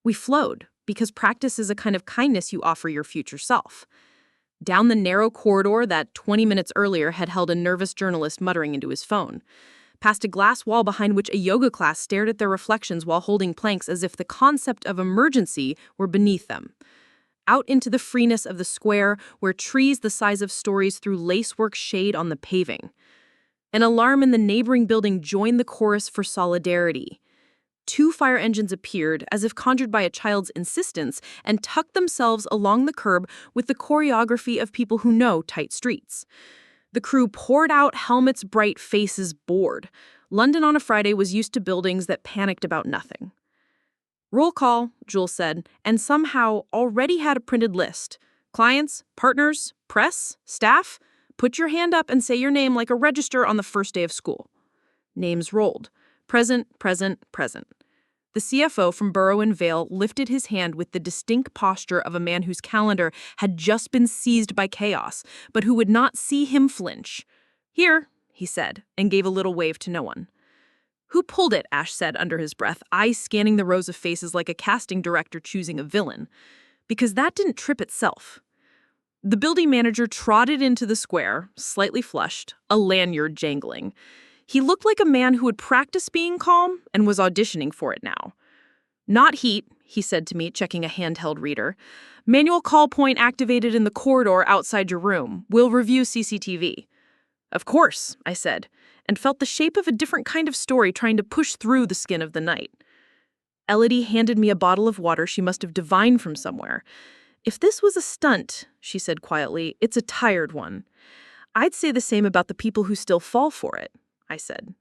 We flowed, because practice is a kind of kindness you offer your future self. Down the narrow corridor that 20 minutes earlier had held a nervous journalist muttering into his phone. Past a glass wall behind which a yoga class stared at their reflections while holding planks as if the concept of emergency were beneath them. Out into the freeness of the square where trees the size of stories threw lacework shade on the paving. An alarm in the neighboring building joined the chorus for solidarity. 2 fire engines appeared, as if conjured by a child's insistence, and tucked themselves along the curb with the choreography of people who know tight streets. The crew poured out, helmets bright, faces bored. London on a Friday was used to buildings that panicked about nothing. Roll call, Jules said, and somehow already had a printed list. Clients, partners, press, staff, put your hand up and say your name like a register on the first day of school. Names rolled. Present, present, present. The CFO from Borough and Vale lifted his hand with the distinct posture of a man whose calendar had just been seized by chaos, but who would not see him flinch. Here, he said, and gave a little wave to no one. Who pulled it? Ash said under his breath, eyes scanning the rows of faces like a casting director choosing a villain. Because that didn't trip itself. The building manager trotted into the square, slightly flushed, a lanyard jangling. He looked like a man who had practiced being calm and was auditioning for it now. Not heat, he said to me, checking a handheld reader. Manual call point activated in the corridor outside your room. We'll review CCTV. Of course, I said, and felt the shape of a different kind of story trying to push through the skin of the night. Elodie handed me a bottle of water she must have divined from somewhere. If this was a stunt, she said quietly, it's a tired one. I'd say the same about the people who still fall for it, I said.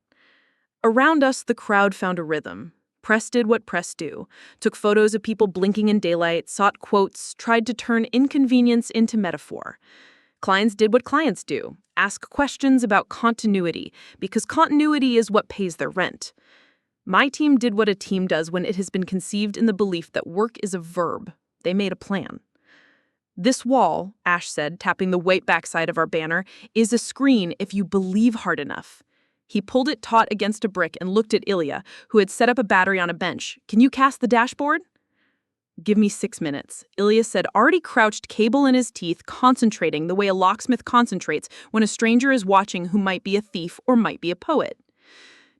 Around us, the crowd found a rhythm. Press did what press do, took photos of people blinking in daylight, sought quotes, tried to turn inconvenience into metaphor. Clients did what clients do, ask questions about continuity, because continuity is what pays their rent. My team did what a team does when it has been conceived in the belief that work is a verb. They made a plan. This wall, Ash said, tapping the white backside of our banner, is a screen if you believe hard enough. He pulled it taut against a brick and looked at Ilya, who had set up a battery on a bench. Can you cast the dashboard? Give me 6 minutes, Ilya said, already crouched, cable in his teeth, concentrating the way a locksmith concentrates when a stranger is watching who might be a thief or might be a poet.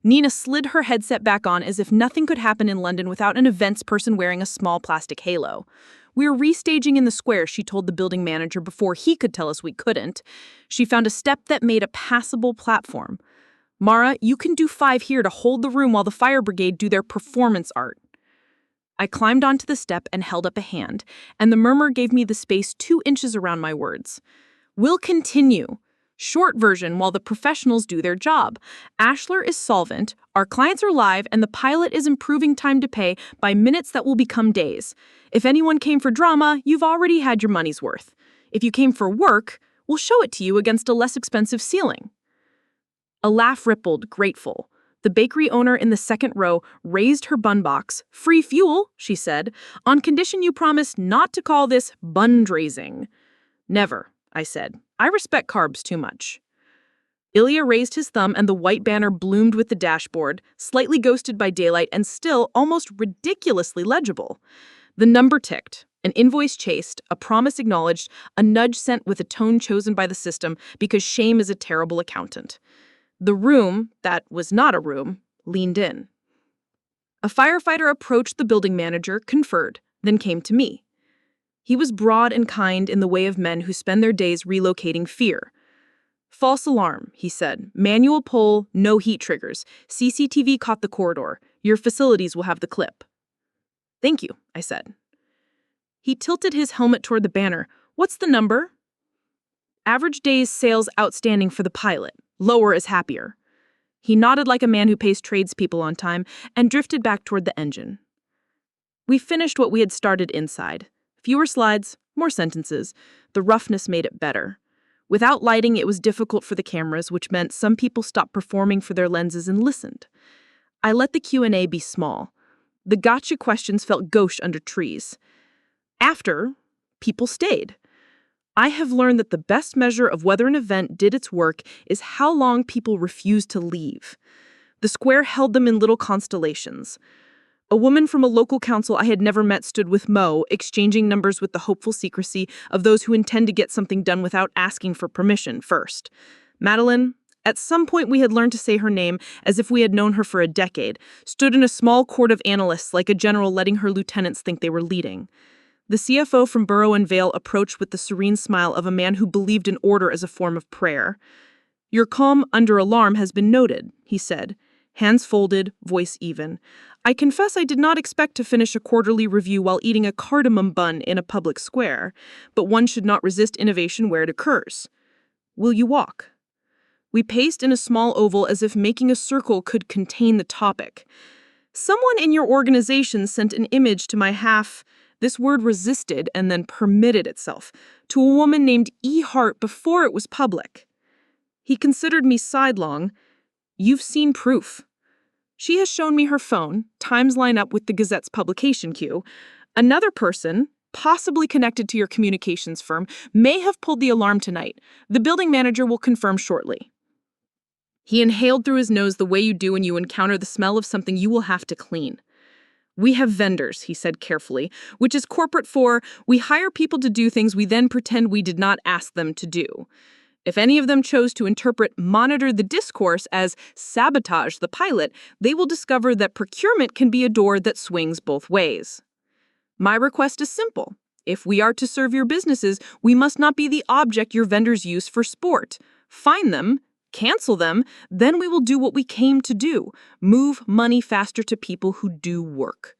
Nina slid her headset back on as if nothing could happen in London without an events person wearing a small plastic halo. We were restaging in the square, she told the building manager before he could tell us we couldn't. She found a step that made a passable platform. Mara, you can do 5 here to hold the room while the fire brigade do their performance art. I climbed onto the step and held up a hand, and the murmur gave me the space 2 inches around my words. We'll continue. Short version while the professionals do their job. Ashler is solvent, our clients are live, and the pilot is improving time to pay by minutes that will become days. If anyone came for drama, you've already had your money's worth. If you came for work, we'll show it to you against a less expensive ceiling. A laugh rippled, grateful. The bakery owner in the second row raised her bun box. Free fuel, she said, on condition you promise not to call this bundraising. Never, I said. I respect carbs too much. Ilya raised his thumb and the white banner bloomed with the dashboard, slightly ghosted by daylight and still almost ridiculously legible. The number ticked, an invoice chased, a promise acknowledged, a nudge sent with a tone chosen by the system because shame is a terrible accountant. The room, that was not a room, leaned in. A firefighter approached the building manager, conferred, then came to me. He was broad and kind in the way of men who spend their days relocating fear. False alarm, he said. Manual pull, no heat triggers. CCTV caught the corridor. Your facilities will have the clip. Thank you, I said. He tilted his helmet toward the banner. What's the number? Average days sales outstanding for the pilot. Lower is happier. He nodded like a man who pays tradespeople on time and drifted back toward the engine. We finished what we had started inside. Fewer slides, more sentences. The roughness made it better. Without lighting, it was difficult for the cameras, which meant some people stopped performing for their lenses and listened. I let the Q&A be small. The gotcha questions felt gauche under trees. After, people stayed. I have learned that the best measure of whether an event did its work is how long people refused to leave. The square held them in little constellations. A woman from a local council I had never met stood with Mo, exchanging numbers with the hopeful secrecy of those who intend to get something done without asking for permission first. Madeline, at some point we had learned to say her name as if we had known her for a decade, stood in a small court of analysts like a general letting her lieutenants think they were leading. The CFO from Borough and Vale approached with the serene smile of a man who believed in order as a form of prayer. Your calm under alarm has been noted, he said. Hands folded, voice even. I confess I did not expect to finish a quarterly review while eating a cardamom bun in a public square, but one should not resist innovation where it occurs. Will you walk? We paced in a small oval as if making a circle could contain the topic. Someone in your organization sent an image to my half. This word resisted and then permitted itself to a woman named E. Hart before it was public. He considered me sidelong. You've seen proof. She has shown me her phone. Times line up with the Gazette's publication queue. Another person, possibly connected to your communications firm, may have pulled the alarm tonight. The building manager will confirm shortly. He inhaled through his nose the way you do when you encounter the smell of something you will have to clean. We have vendors, he said carefully, which is corporate for we hire people to do things we then pretend we did not ask them to do. If any of them chose to interpret monitor the discourse as sabotage the pilot, they will discover that procurement can be a door that swings both ways. My request is simple. If we are to serve your businesses, we must not be the object your vendors use for sport. Find them, cancel them, then we will do what we came to do, move money faster to people who do work.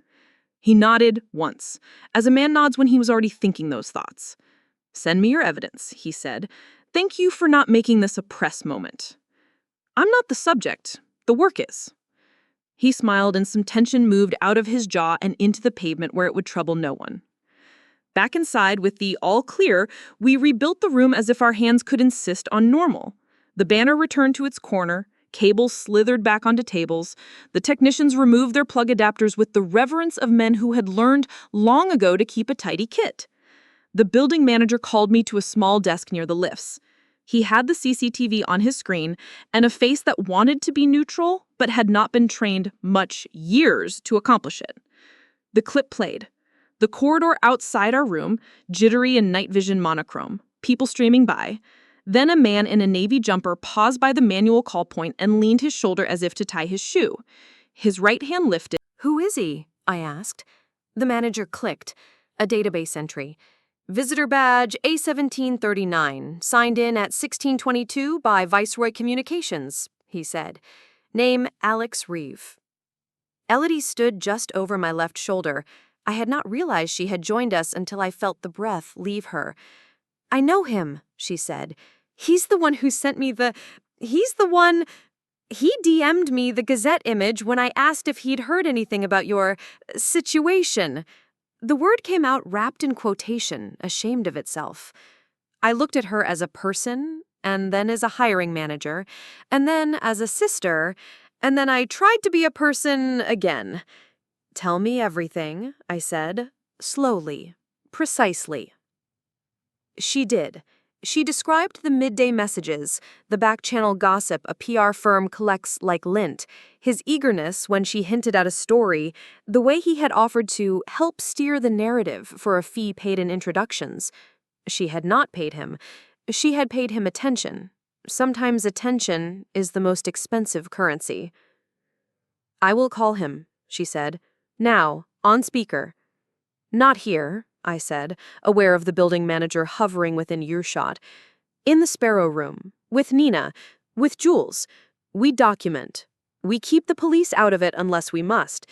He nodded once, as a man nods when he was already thinking those thoughts. Send me your evidence, he said. Thank you for not making this a press moment. I'm not the subject. The work is. He smiled and some tension moved out of his jaw and into the pavement where it would trouble no one. Back inside with the all clear, we rebuilt the room as if our hands could insist on normal. The banner returned to its corner, cables slithered back onto tables. The technicians removed their plug adapters with the reverence of men who had learned long ago to keep a tidy kit. The building manager called me to a small desk near the lifts. He had the CCTV on his screen and a face that wanted to be neutral but had not been trained much years to accomplish it. The clip played. The corridor outside our room, jittery and night vision monochrome, people streaming by. Then a man in a navy jumper paused by the manual call point and leaned his shoulder as if to tie his shoe. His right hand lifted. Who is he? I asked. The manager clicked. A database entry. Visitor badge A1739, signed in at 1622 by Viceroy Communications, he said. Name Alex Reeve. Elodie stood just over my left shoulder. I had not realized she had joined us until I felt the breath leave her. I know him, she said. He's the one who sent me He DM'd me the Gazette image when I asked if he'd heard anything about your situation. The word came out wrapped in quotation, ashamed of itself. I looked at her as a person, and then as a hiring manager, and then as a sister, and then I tried to be a person again. Tell me everything, I said, slowly, precisely. She did. She described the midday messages, the back-channel gossip a PR firm collects like lint, his eagerness when she hinted at a story, the way he had offered to help steer the narrative for a fee paid in introductions. She had not paid him. She had paid him attention. Sometimes attention is the most expensive currency. I will call him, she said. Now, on speaker. Not here, I said, aware of the building manager hovering within earshot. In the Sparrow Room, with Nina, with Jules. We document. We keep the police out of it unless we must.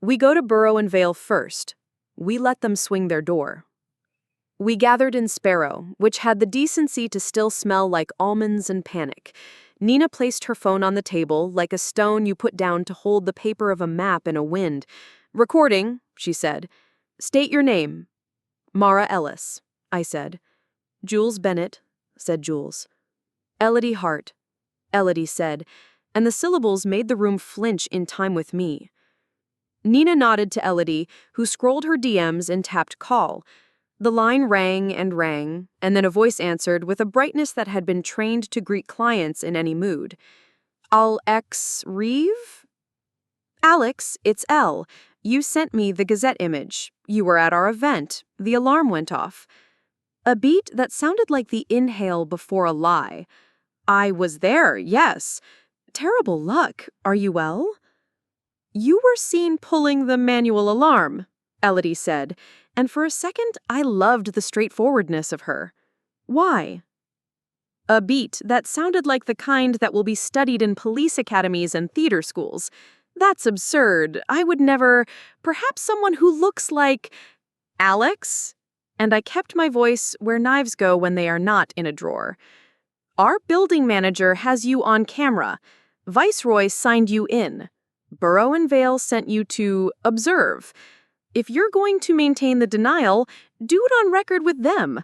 We go to Burrow and Vale first. We let them swing their door. We gathered in Sparrow, which had the decency to still smell like almonds and panic. Nina placed her phone on the table like a stone you put down to hold the paper of a map in a wind. Recording, she said. State your name. Mara Ellis, I said. Jules Bennett, said Jules. Elodie Hart, Elodie said, and the syllables made the room flinch in time with me. Nina nodded to Elodie, who scrolled her DMs and tapped call. The line rang, and then a voice answered with a brightness that had been trained to greet clients in any mood. Alex Reeve? Alex, it's Elle. You sent me the Gazette image. You were at our event. The alarm went off. A beat that sounded like the inhale before a lie. I was there, yes. Terrible luck. Are you well? You were seen pulling the manual alarm, Elodie said, and for a second I loved the straightforwardness of her. Why? A beat that sounded like the kind that will be studied in police academies and theater schools. That's absurd. I would never. Perhaps someone who looks like Alex? And I kept my voice where knives go when they are not in a drawer. Our building manager has you on camera. Viceroy signed you in. Burrow and Vale sent you to observe. If you're going to maintain the denial, do it on record with them.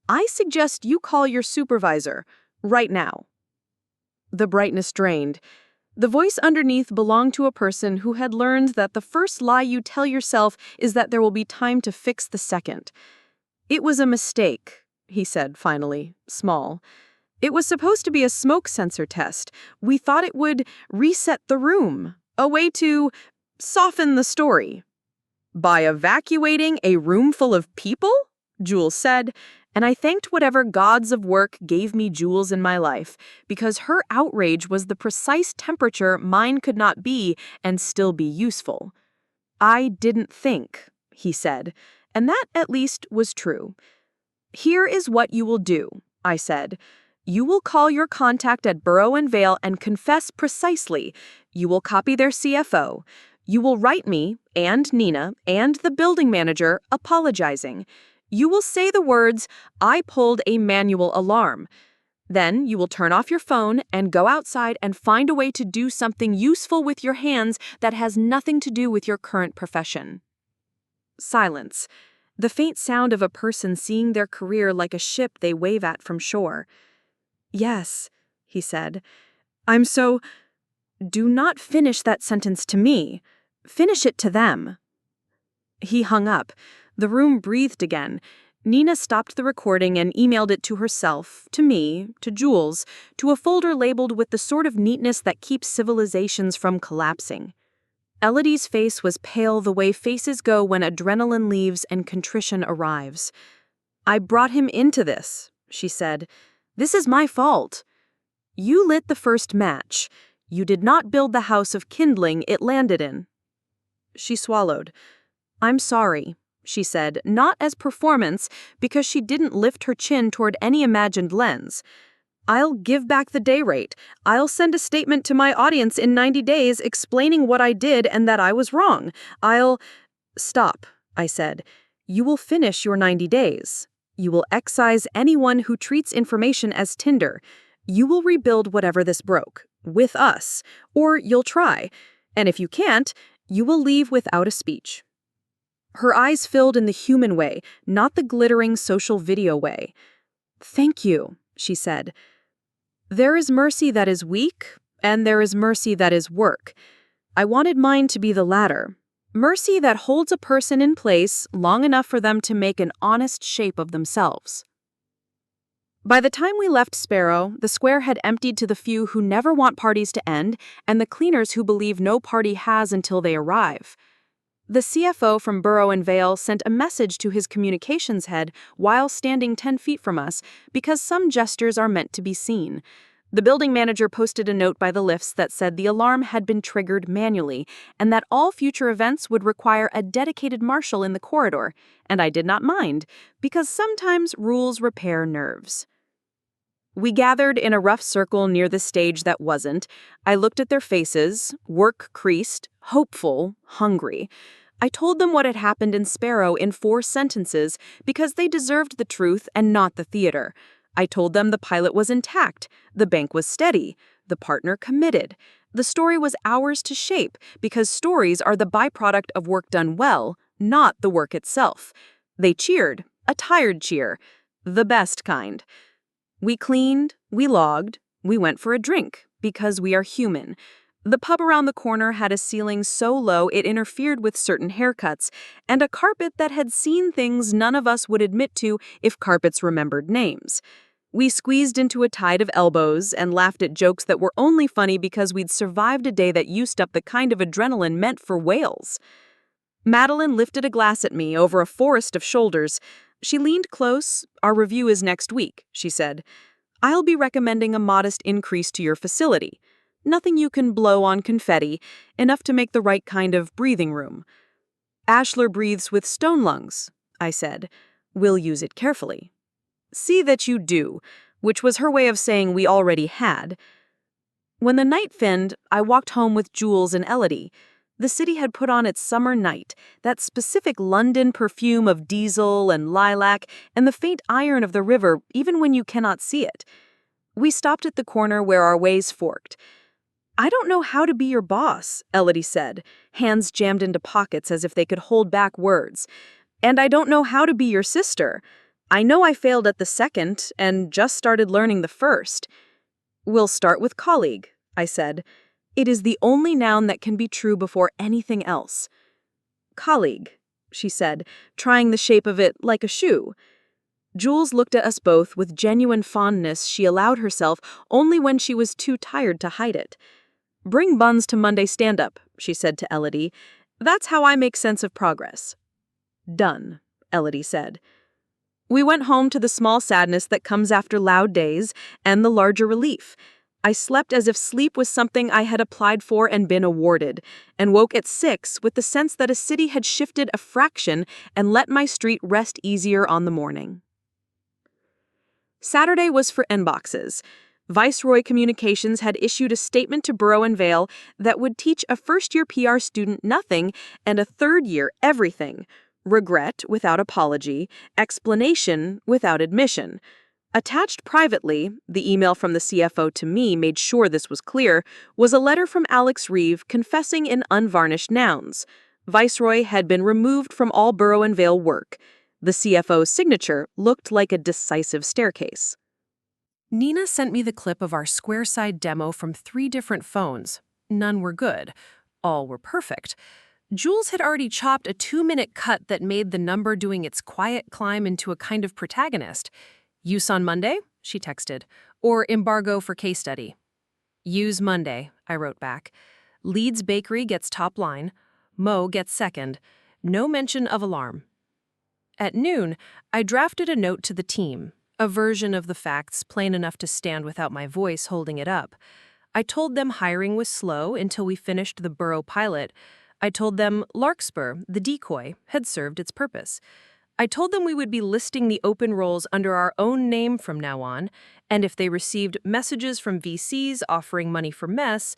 I suggest you call your supervisor, right now." The brightness drained. The voice underneath belonged to a person who had learned that the first lie you tell yourself is that there will be time to fix the second. "It was a mistake," he said finally, small. "It was supposed to be a smoke sensor test. We thought it would reset the room, a way to soften the story." "By evacuating a room full of people?" Jules said, and I thanked whatever gods of work gave me Jules in my life, because her outrage was the precise temperature mine could not be and still be useful. "I didn't think," he said, and that at least was true. "Here is what you will do," I said. "You will call your contact at Burrow and Vale and confess precisely. You will copy their CFO. You will write me, and Nina, and the building manager apologizing. You will say the words, 'I pulled a manual alarm.' Then you will turn off your phone and go outside and find a way to do something useful with your hands that has nothing to do with your current profession." Silence. The faint sound of a person seeing their career like a ship they wave at from shore. "Yes," he said. "I'm so—" "Do not finish that sentence to me. Finish it to them." He hung up. The room breathed again. Nina stopped the recording and emailed it to herself, to me, to Jules, to a folder labeled with the sort of neatness that keeps civilizations from collapsing. Elodie's face was pale the way faces go when adrenaline leaves and contrition arrives. "I brought him into this," she said. "This is my fault. You lit the first match. You did not build the house of kindling it landed in." She swallowed. "I'm sorry," she said, not as performance, because she didn't lift her chin toward any imagined lens. "I'll give back the day rate. I'll send a statement to my audience in 90 days explaining what I did and that I was wrong. I'll—" "Stop," I said. "You will finish your 90 days. You will excise anyone who treats information as tinder. You will rebuild whatever this broke, with us, or you'll try. And if you can't, you will leave without a speech." Her eyes filled in the human way, not the glittering social video way. "Thank you," she said. "There is mercy that is weak, and there is mercy that is work. I wanted mine to be the latter. Mercy that holds a person in place long enough for them to make an honest shape of themselves." By the time we left Sparrow, the square had emptied to the few who never want parties to end and the cleaners who believe no party has until they arrive. The CFO from Burrow and Vale sent a message to his communications head while standing 10 feet from us because some gestures are meant to be seen. The building manager posted a note by the lifts that said the alarm had been triggered manually and that all future events would require a dedicated marshal in the corridor, and I did not mind, because sometimes rules repair nerves. We gathered in a rough circle near the stage that wasn't. I looked at their faces, work-creased, hopeful, hungry. I told them what had happened in Sparrow in 4 sentences because they deserved the truth and not the theater. I told them the pilot was intact, the bank was steady, the partner committed. The story was ours to shape because stories are the byproduct of work done well, not the work itself. They cheered, a tired cheer, the best kind. We cleaned, we logged, we went for a drink because we are human. The pub around the corner had a ceiling so low it interfered with certain haircuts, and a carpet that had seen things none of us would admit to if carpets remembered names. We squeezed into a tide of elbows and laughed at jokes that were only funny because we'd survived a day that used up the kind of adrenaline meant for whales. Madeline lifted a glass at me over a forest of shoulders. She leaned close. "Our review is next week," she said. "I'll be recommending a modest increase to your facility. Nothing you can blow on confetti, enough to make the right kind of breathing room." "Ashler breathes with stone lungs," I said. "We'll use it carefully." "See that you do," which was her way of saying we already had. When the night thinned, I walked home with Jules and Elodie. The city had put on its summer night, that specific London perfume of diesel and lilac and the faint iron of the river even when you cannot see it. We stopped at the corner where our ways forked. "I don't know how to be your boss," Elodie said, hands jammed into pockets as if they could hold back words. "And I don't know how to be your sister. I know I failed at the second and just started learning the first." "We'll start with colleague," I said. "It is the only noun that can be true before anything else." "Colleague," she said, trying the shape of it like a shoe. Jules looked at us both with genuine fondness she allowed herself only when she was too tired to hide it. "Bring buns to Monday stand-up," she said to Elodie. "That's how I make sense of progress." "Done," Elodie said. We went home to the small sadness that comes after loud days and the larger relief. I slept as if sleep was something I had applied for and been awarded, and woke at 6 with the sense that a city had shifted a fraction and let my street rest easier on the morning. Saturday was for inboxes. Viceroy Communications had issued a statement to Borough and Vale that would teach a first-year PR student nothing and a third-year everything. Regret without apology, explanation without admission. Attached privately, the email from the CFO to me made sure this was clear, was a letter from Alex Reeve confessing in unvarnished nouns. Viceroy had been removed from all Borough and Vale work. The CFO's signature looked like a decisive staircase. Nina sent me the clip of our square-side demo from 3 different phones. None were good. All were perfect. Jules had already chopped a 2-minute cut that made the number doing its quiet climb into a kind of protagonist. "Use on Monday?" she texted. "Or embargo for case study?" "Use Monday," I wrote back. "Leeds Bakery gets top line. Mo gets second. No mention of alarm." At noon, I drafted a note to the team, a version of the facts plain enough to stand without my voice holding it up. I told them hiring was slow until we finished the Borough pilot. I told them Larkspur, the decoy, had served its purpose. I told them we would be listing the open roles under our own name from now on, and if they received messages from VCs offering money for mess,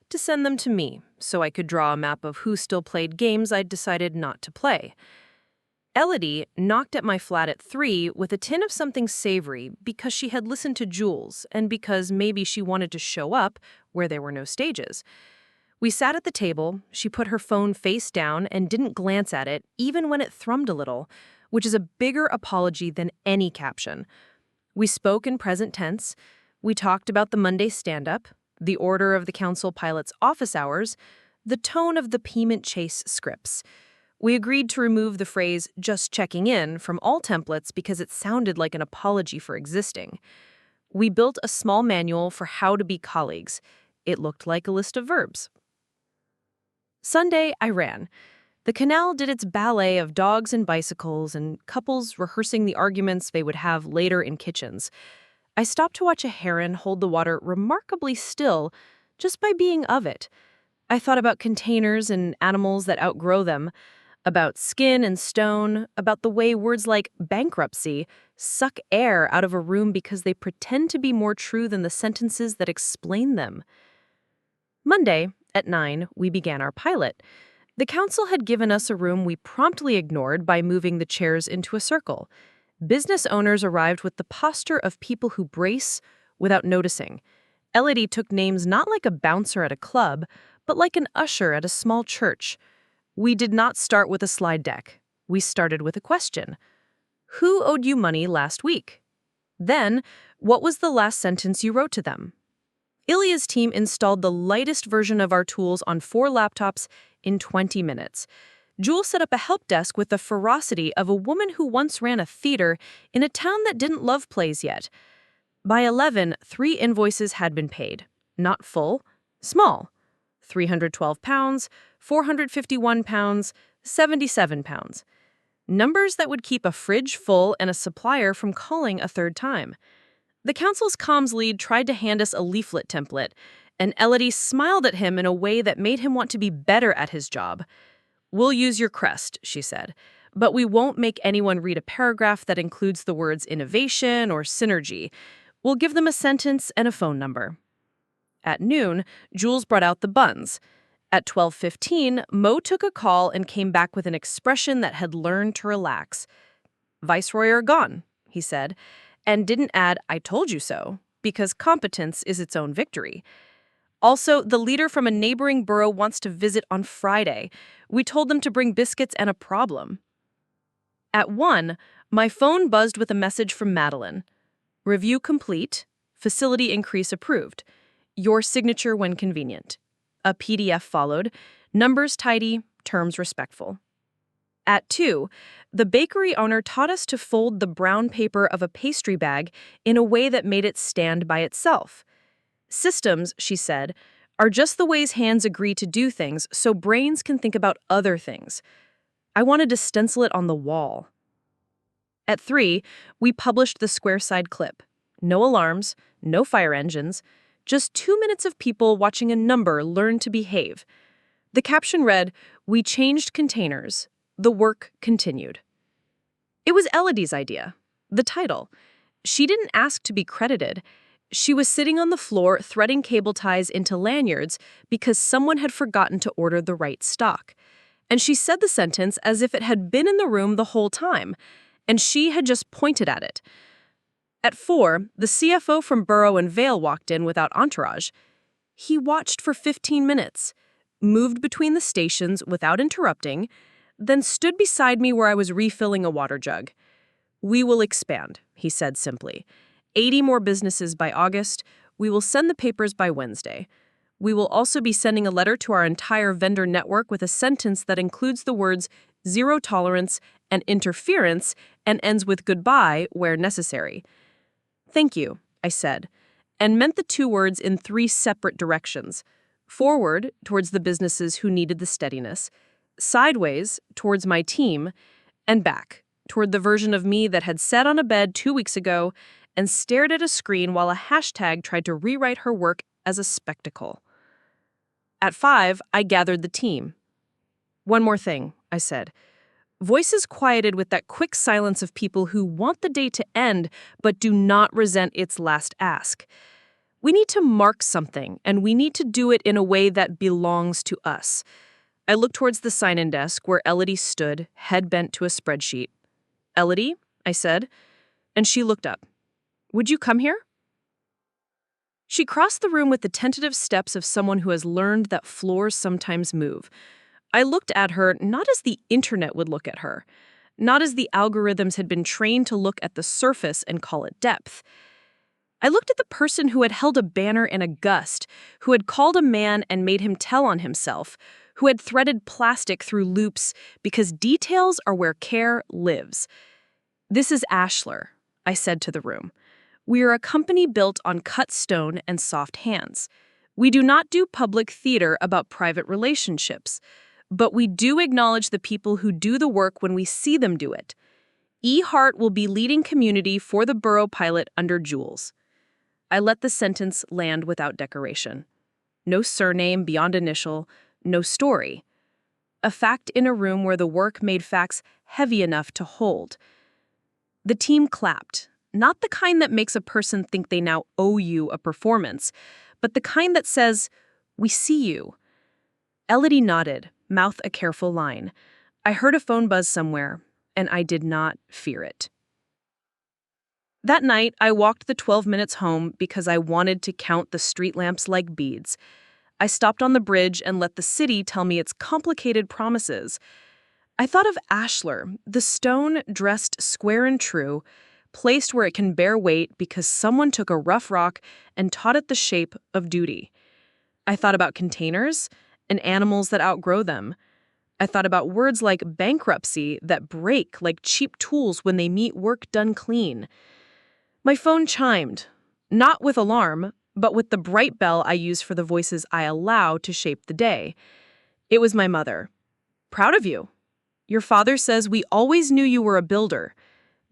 to send them to me so I could draw a map of who still played games I'd decided not to play. Elodie knocked at my flat at 3 with a tin of something savory because she had listened to Jules and because maybe she wanted to show up where there were no stages. We sat at the table, she put her phone face down and didn't glance at it even when it thrummed a little, which is a bigger apology than any caption. We spoke in present tense. We talked about the Monday stand-up, the order of the council pilot's office hours, the tone of the payment chase scripts. We agreed to remove the phrase "just checking in" from all templates because it sounded like an apology for existing. We built a small manual for how to be colleagues. It looked like a list of verbs. Sunday, I ran. The canal did its ballet of dogs and bicycles and couples rehearsing the arguments they would have later in kitchens. I stopped to watch a heron hold the water remarkably still just by being of it. I thought about containers and animals that outgrow them, about skin and stone, about the way words like bankruptcy suck air out of a room because they pretend to be more true than the sentences that explain them. Monday, at 9, we began our pilot. The council had given us a room we promptly ignored by moving the chairs into a circle. Business owners arrived with the posture of people who brace without noticing. Elodie took names not like a bouncer at a club, but like an usher at a small church. We did not start with a slide deck. We started with a question. Who owed you money last week? Then, what was the last sentence you wrote to them? Ilya's team installed the lightest version of our tools on 4 laptops in 20 minutes. Jules set up a help desk with the ferocity of a woman who once ran a theater in a town that didn't love plays yet. By 11, 3 invoices had been paid. Not full, small. £312, £451, £77. Numbers that would keep a fridge full and a supplier from calling a third time. The council's comms lead tried to hand us a leaflet template, and Elodie smiled at him in a way that made him want to be better at his job. "We'll use your crest," she said, "but we won't make anyone read a paragraph that includes the words innovation or synergy. We'll give them a sentence and a phone number." At noon, Jules brought out the buns. At 12:15, Mo took a call and came back with an expression that had learned to relax. "Viceroy are gone," he said, and didn't add "I told you so," because competence is its own victory. Also, the leader from a neighboring borough wants to visit on Friday. We told them to bring biscuits and a problem. At 1, my phone buzzed with a message from Madeline. Review complete. Facility increase approved. Your signature when convenient. A PDF followed. Numbers tidy, terms respectful. At 2, the bakery owner taught us to fold the brown paper of a pastry bag in a way that made it stand by itself. Systems, she said, are just the ways hands agree to do things so brains can think about other things. I wanted to stencil it on the wall. At 3, we published the square side clip. No alarms, no fire engines, just 2 minutes of people watching a number learn to behave. The caption read, "We changed containers. The work continued." It was Elodie's idea. The title. She didn't ask to be credited. She was sitting on the floor threading cable ties into lanyards because someone had forgotten to order the right stock. And she said the sentence as if it had been in the room the whole time, and she had just pointed at it. At 4, the CFO from Borough and Vale walked in without entourage. He watched for 15 minutes, moved between the stations without interrupting, then stood beside me where I was refilling a water jug. "We will expand," he said simply. 80 more businesses by August. We will send the papers by Wednesday. We will also be sending a letter to our entire vendor network with a sentence that includes the words zero tolerance and interference and ends with goodbye where necessary. "Thank you," I said, and meant the 2 words in 3 separate directions. Forward, towards the businesses who needed the steadiness. Sideways, towards my team. And back, toward the version of me that had sat on a bed 2 weeks ago and stared at a screen while a hashtag tried to rewrite her work as a spectacle. At 5, I gathered the team. "One more thing," I said. Voices quieted with that quick silence of people who want the day to end but do not resent its last ask. We need to mark something, and we need to do it in a way that belongs to us. I looked towards the sign-in desk where Elodie stood, head bent to a spreadsheet. "Elodie," I said, and she looked up. "Would you come here?" She crossed the room with the tentative steps of someone who has learned that floors sometimes move. I looked at her not as the internet would look at her, not as the algorithms had been trained to look at the surface and call it depth. I looked at the person who had held a banner in a gust, who had called a man and made him tell on himself, who had threaded plastic through loops because details are where care lives. "This is Ashler," I said to the room. "We are a company built on cut stone and soft hands. We do not do public theater about private relationships, but we do acknowledge the people who do the work when we see them do it. E. Hart will be leading community for the borough pilot under Jules." I let the sentence land without decoration. No surname beyond initial, no story. A fact in a room where the work made facts heavy enough to hold. The team clapped, not the kind that makes a person think they now owe you a performance, but the kind that says, "We see you." Elodie nodded, mouth a careful line. I heard a phone buzz somewhere, and I did not fear it. That night, I walked the 12 minutes home because I wanted to count the street lamps like beads. I stopped on the bridge and let the city tell me its complicated promises. I thought of Ashler, the stone dressed square and true, placed where it can bear weight because someone took a rough rock and taught it the shape of duty. I thought about containers and animals that outgrow them. I thought about words like bankruptcy that break like cheap tools when they meet work done clean. My phone chimed, not with alarm, but with the bright bell I use for the voices I allow to shape the day. It was my mother. "Proud of you. Your father says we always knew you were a builder.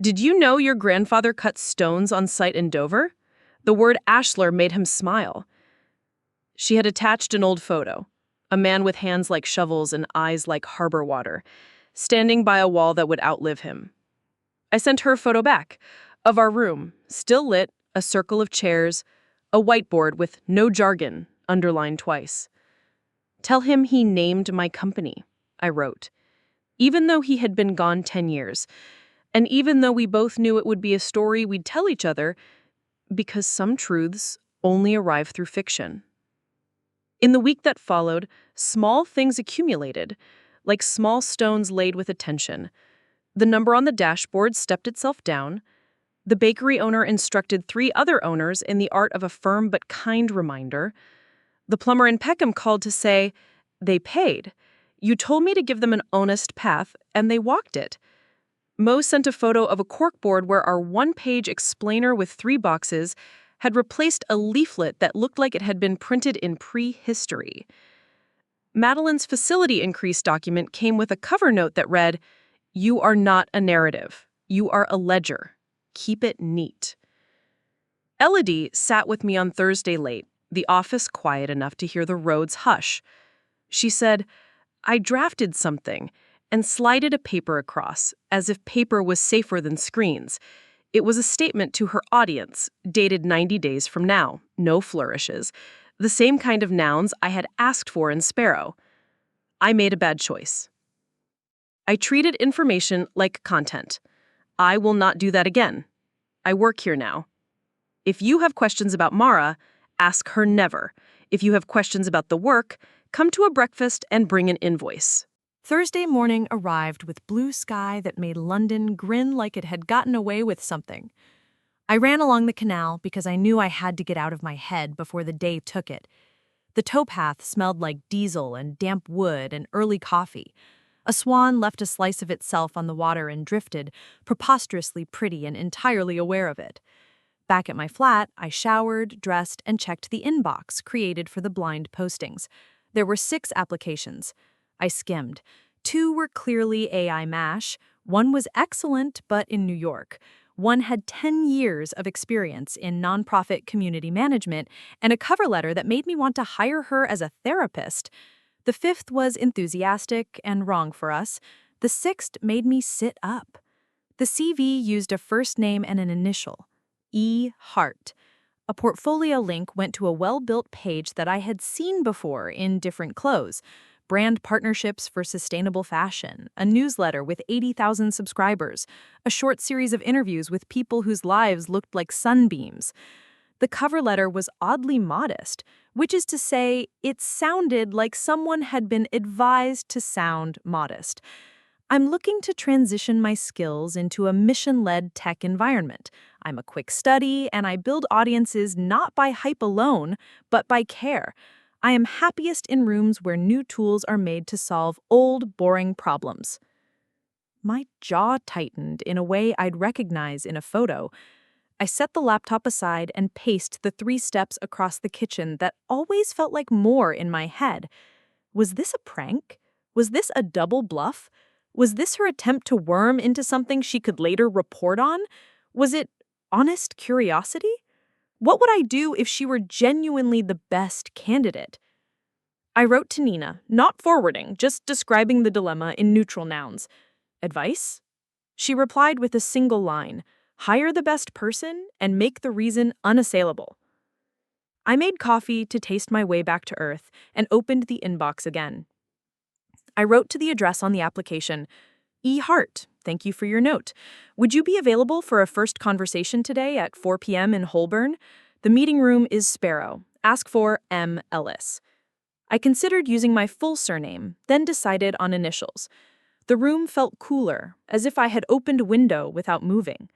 Did you know your grandfather cut stones on site in Dover?" The word Ashler made him smile. She had attached an old photo, a man with hands like shovels and eyes like harbor water, standing by a wall that would outlive him. I sent her a photo back, of our room, still lit, a circle of chairs, a whiteboard with "no jargon" underlined twice. "Tell him he named my company," I wrote. Even though he had been gone 10 years, and even though we both knew it would be a story we'd tell each other, Because some truths only arrive through fiction. In the week that followed, small things accumulated, like small stones laid with attention. The number on the dashboard stepped itself down. The bakery owner instructed 3 other owners in the art of a firm but kind reminder. The plumber in Peckham called to say, "They paid. You told me to give them an honest path, and they walked it." Mo sent a photo of a corkboard where our one-page explainer with 3 boxes had replaced a leaflet that looked like it had been printed in prehistory. Madeline's facility increase document came with a cover note that read, "You are not a narrative. You are a ledger. Keep it neat." Elodie sat with me on Thursday late, the office quiet enough to hear the roads hush. She said, "I drafted something," and slided a paper across, as if paper was safer than screens. It was a statement to her audience, dated 90 days from now, no flourishes, the same kind of nouns I had asked for in Sparrow. I made a bad choice. I treated information like content. I will not do that again. I work here now. If you have questions about Mara, ask her never. If you have questions about the work, come to a breakfast and bring an invoice. Thursday morning arrived with blue sky that made London grin like it had gotten away with something. I ran along the canal because I knew I had to get out of my head before the day took it. The towpath smelled like diesel and damp wood and early coffee. A swan left a slice of itself on the water and drifted, preposterously pretty and entirely aware of it. Back at my flat, I showered, dressed, and checked the inbox created for the blind postings. There were 6 applications. I skimmed. 2 were clearly AI MASH. 1 was excellent, but in New York. 1 had 10 years of experience in nonprofit community management and a cover letter that made me want to hire her as a therapist. The 5th was enthusiastic and wrong for us. The 6th made me sit up. The CV used a first name and an initial, E. Hart. A portfolio link went to a well-built page that I had seen before in different clothes. Brand partnerships for sustainable fashion, a newsletter with 80,000 subscribers, a short series of interviews with people whose lives looked like sunbeams. The cover letter was oddly modest, which is to say, it sounded like someone had been advised to sound modest. I'm looking to transition my skills into a mission-led tech environment. I'm a quick study, and I build audiences not by hype alone, but by care. I am happiest in rooms where new tools are made to solve old, boring problems. My jaw tightened in a way I'd recognize in a photo. I set the laptop aside and paced the 3 steps across the kitchen that always felt like more in my head. Was this a prank? Was this a double bluff? Was this her attempt to worm into something she could later report on? Was it honest curiosity? What would I do if she were genuinely the best candidate? I wrote to Nina, not forwarding, just describing the dilemma in neutral nouns. Advice? She replied with a single line, hire the best person and make the reason unassailable. I made coffee to taste my way back to earth and opened the inbox again. I wrote to the address on the application, E. Hart, thank you for your note. Would you be available for a first conversation today at 4 p.m. in Holborn? The meeting room is Sparrow. Ask for M. Ellis. I considered using my full surname, then decided on initials. The room felt cooler, as if I had opened a window without moving.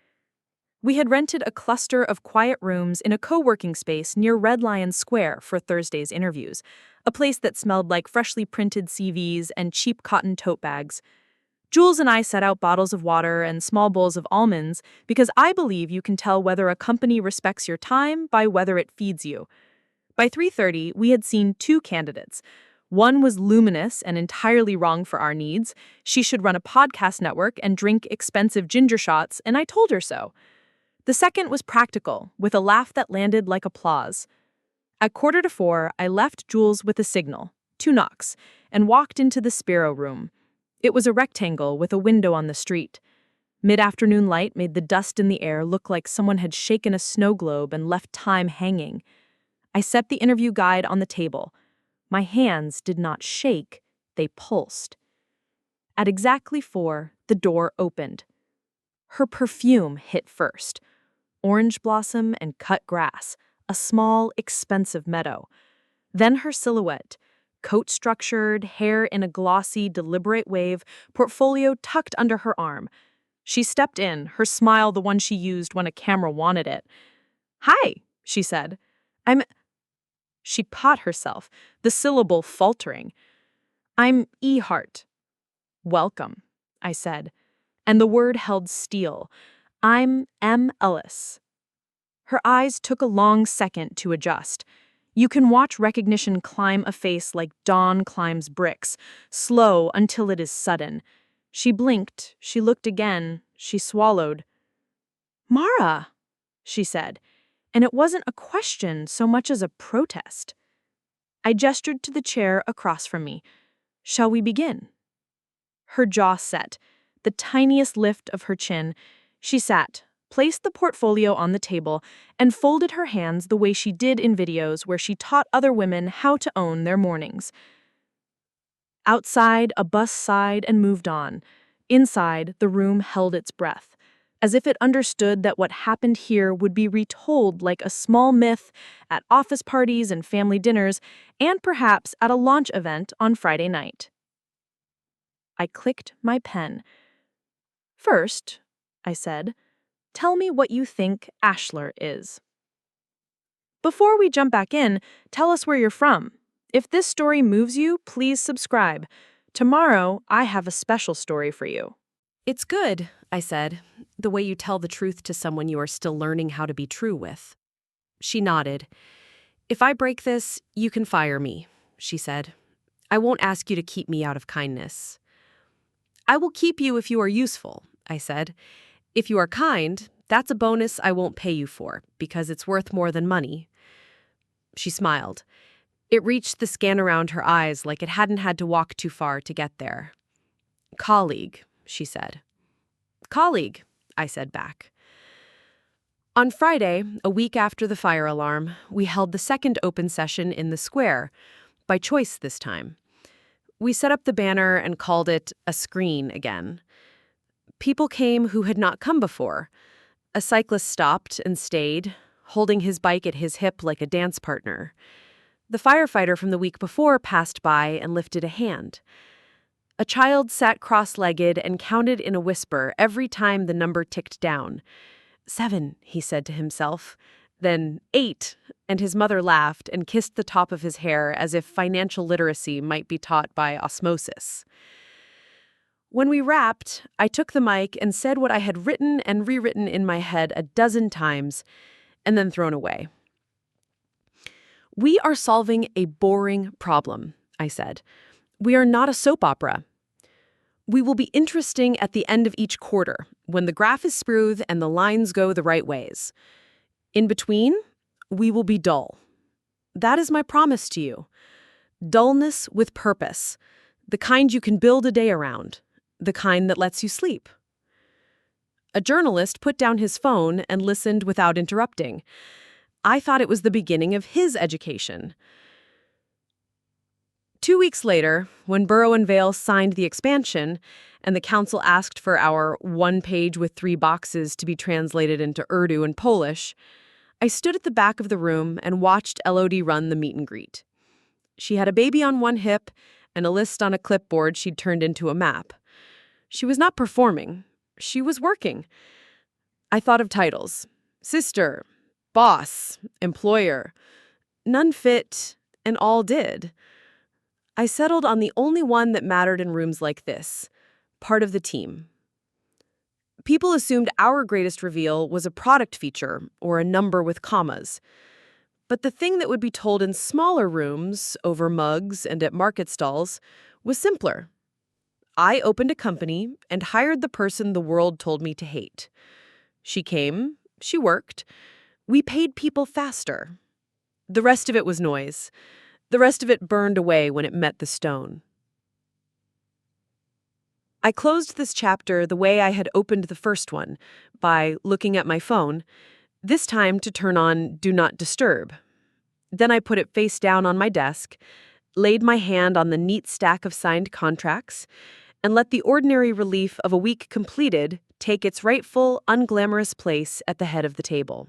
We had rented a cluster of quiet rooms in a co-working space near Red Lion Square for Thursday's interviews, a place that smelled like freshly printed CVs and cheap cotton tote bags. Jules and I set out bottles of water and small bowls of almonds because I believe you can tell whether a company respects your time by whether it feeds you. By 3:30, we had seen 2 candidates. One was luminous and entirely wrong for our needs. She should run a podcast network and drink expensive ginger shots, and I told her so. The second was practical, with a laugh that landed like applause. At 3:45, I left Jules with a signal, 2 knocks, and walked into the Sparrow room. It was a rectangle with a window on the street. Mid-afternoon light made the dust in the air look like someone had shaken a snow globe and left time hanging. I set the interview guide on the table. My hands did not shake, they pulsed. At exactly 4, the door opened. Her perfume hit first. orange blossom and cut grass, a small, expensive meadow. Then her silhouette, coat structured, hair in a glossy, deliberate wave, portfolio tucked under her arm. She stepped in, her smile the one she used when a camera wanted it. "Hi," she said. "I'm—" She caught herself, the syllable faltering. "I'm E. Hart." "Welcome," I said, and the word held steel. "I'm M. Ellis." Her eyes took a long second to adjust. You can watch recognition climb a face like dawn climbs bricks, slow until it is sudden. She blinked, she looked again, she swallowed. "Mara," she said, and it wasn't a question so much as a protest. I gestured to the chair across from me. "Shall we begin?" Her jaw set, the tiniest lift of her chin. She sat, placed the portfolio on the table, and folded her hands the way she did in videos where she taught other women how to own their mornings. Outside, a bus sighed and moved on. Inside, the room held its breath, as if it understood that what happened here would be retold like a small myth at office parties and family dinners, and perhaps at a launch event on Friday night. I clicked my pen. "First," I said, "tell me what you think Ashler is." Before we jump back in, tell us where you're from. If this story moves you, please subscribe. Tomorrow, I have a special story for you. It's good, I said, the way you tell the truth to someone you are still learning how to be true with. She nodded. "If I break this, you can fire me," she said. "I won't ask you to keep me out of kindness." "I will keep you if you are useful," I said. "If you are kind, that's a bonus I won't pay you for, because it's worth more than money." She smiled. It reached the scan around her eyes like it hadn't had to walk too far to get there. "Colleague," she said. "Colleague," I said back. On Friday, a week after the fire alarm, we held the second open session in the square, by choice this time. We set up the banner and called it a screen again. People came who had not come before. A cyclist stopped and stayed, holding his bike at his hip like a dance partner. The firefighter from the week before passed by and lifted a hand. A child sat cross-legged and counted in a whisper every time the number ticked down. 7, he said to himself. Then 8, and his mother laughed and kissed the top of his hair as if financial literacy might be taught by osmosis. When we wrapped, I took the mic and said what I had written and rewritten in my head a dozen times, and then thrown away. "We are solving a boring problem," I said. "We are not a soap opera. We will be interesting at the end of each quarter, when the graph is smooth and the lines go the right ways. In between, we will be dull. That is my promise to you. Dullness with purpose, the kind you can build a day around, the kind that lets you sleep." A journalist put down his phone and listened without interrupting. I thought it was the beginning of his education. 2 weeks later, when Borough and Vale signed the expansion, and the council asked for our 1 page with 3 boxes to be translated into Urdu and Polish, I stood at the back of the room and watched Elodie run the meet and greet. She had a baby on one hip and a list on a clipboard she'd turned into a map. She was not performing. She was working. I thought of titles: sister, boss, employer. None fit, and all did. I settled on the only one that mattered in rooms like this: part of the team. People assumed our greatest reveal was a product feature or a number with commas. But the thing that would be told in smaller rooms, over mugs and at market stalls, was simpler. I opened a company and hired the person the world told me to hate. She came, she worked. We paid people faster. The rest of it was noise. The rest of it burned away when it met the stone. I closed this chapter the way I had opened the first one, by looking at my phone, this time to turn on Do Not Disturb. Then I put it face down on my desk, laid my hand on the neat stack of signed contracts, and let the ordinary relief of a week completed take its rightful, unglamorous place at the head of the table.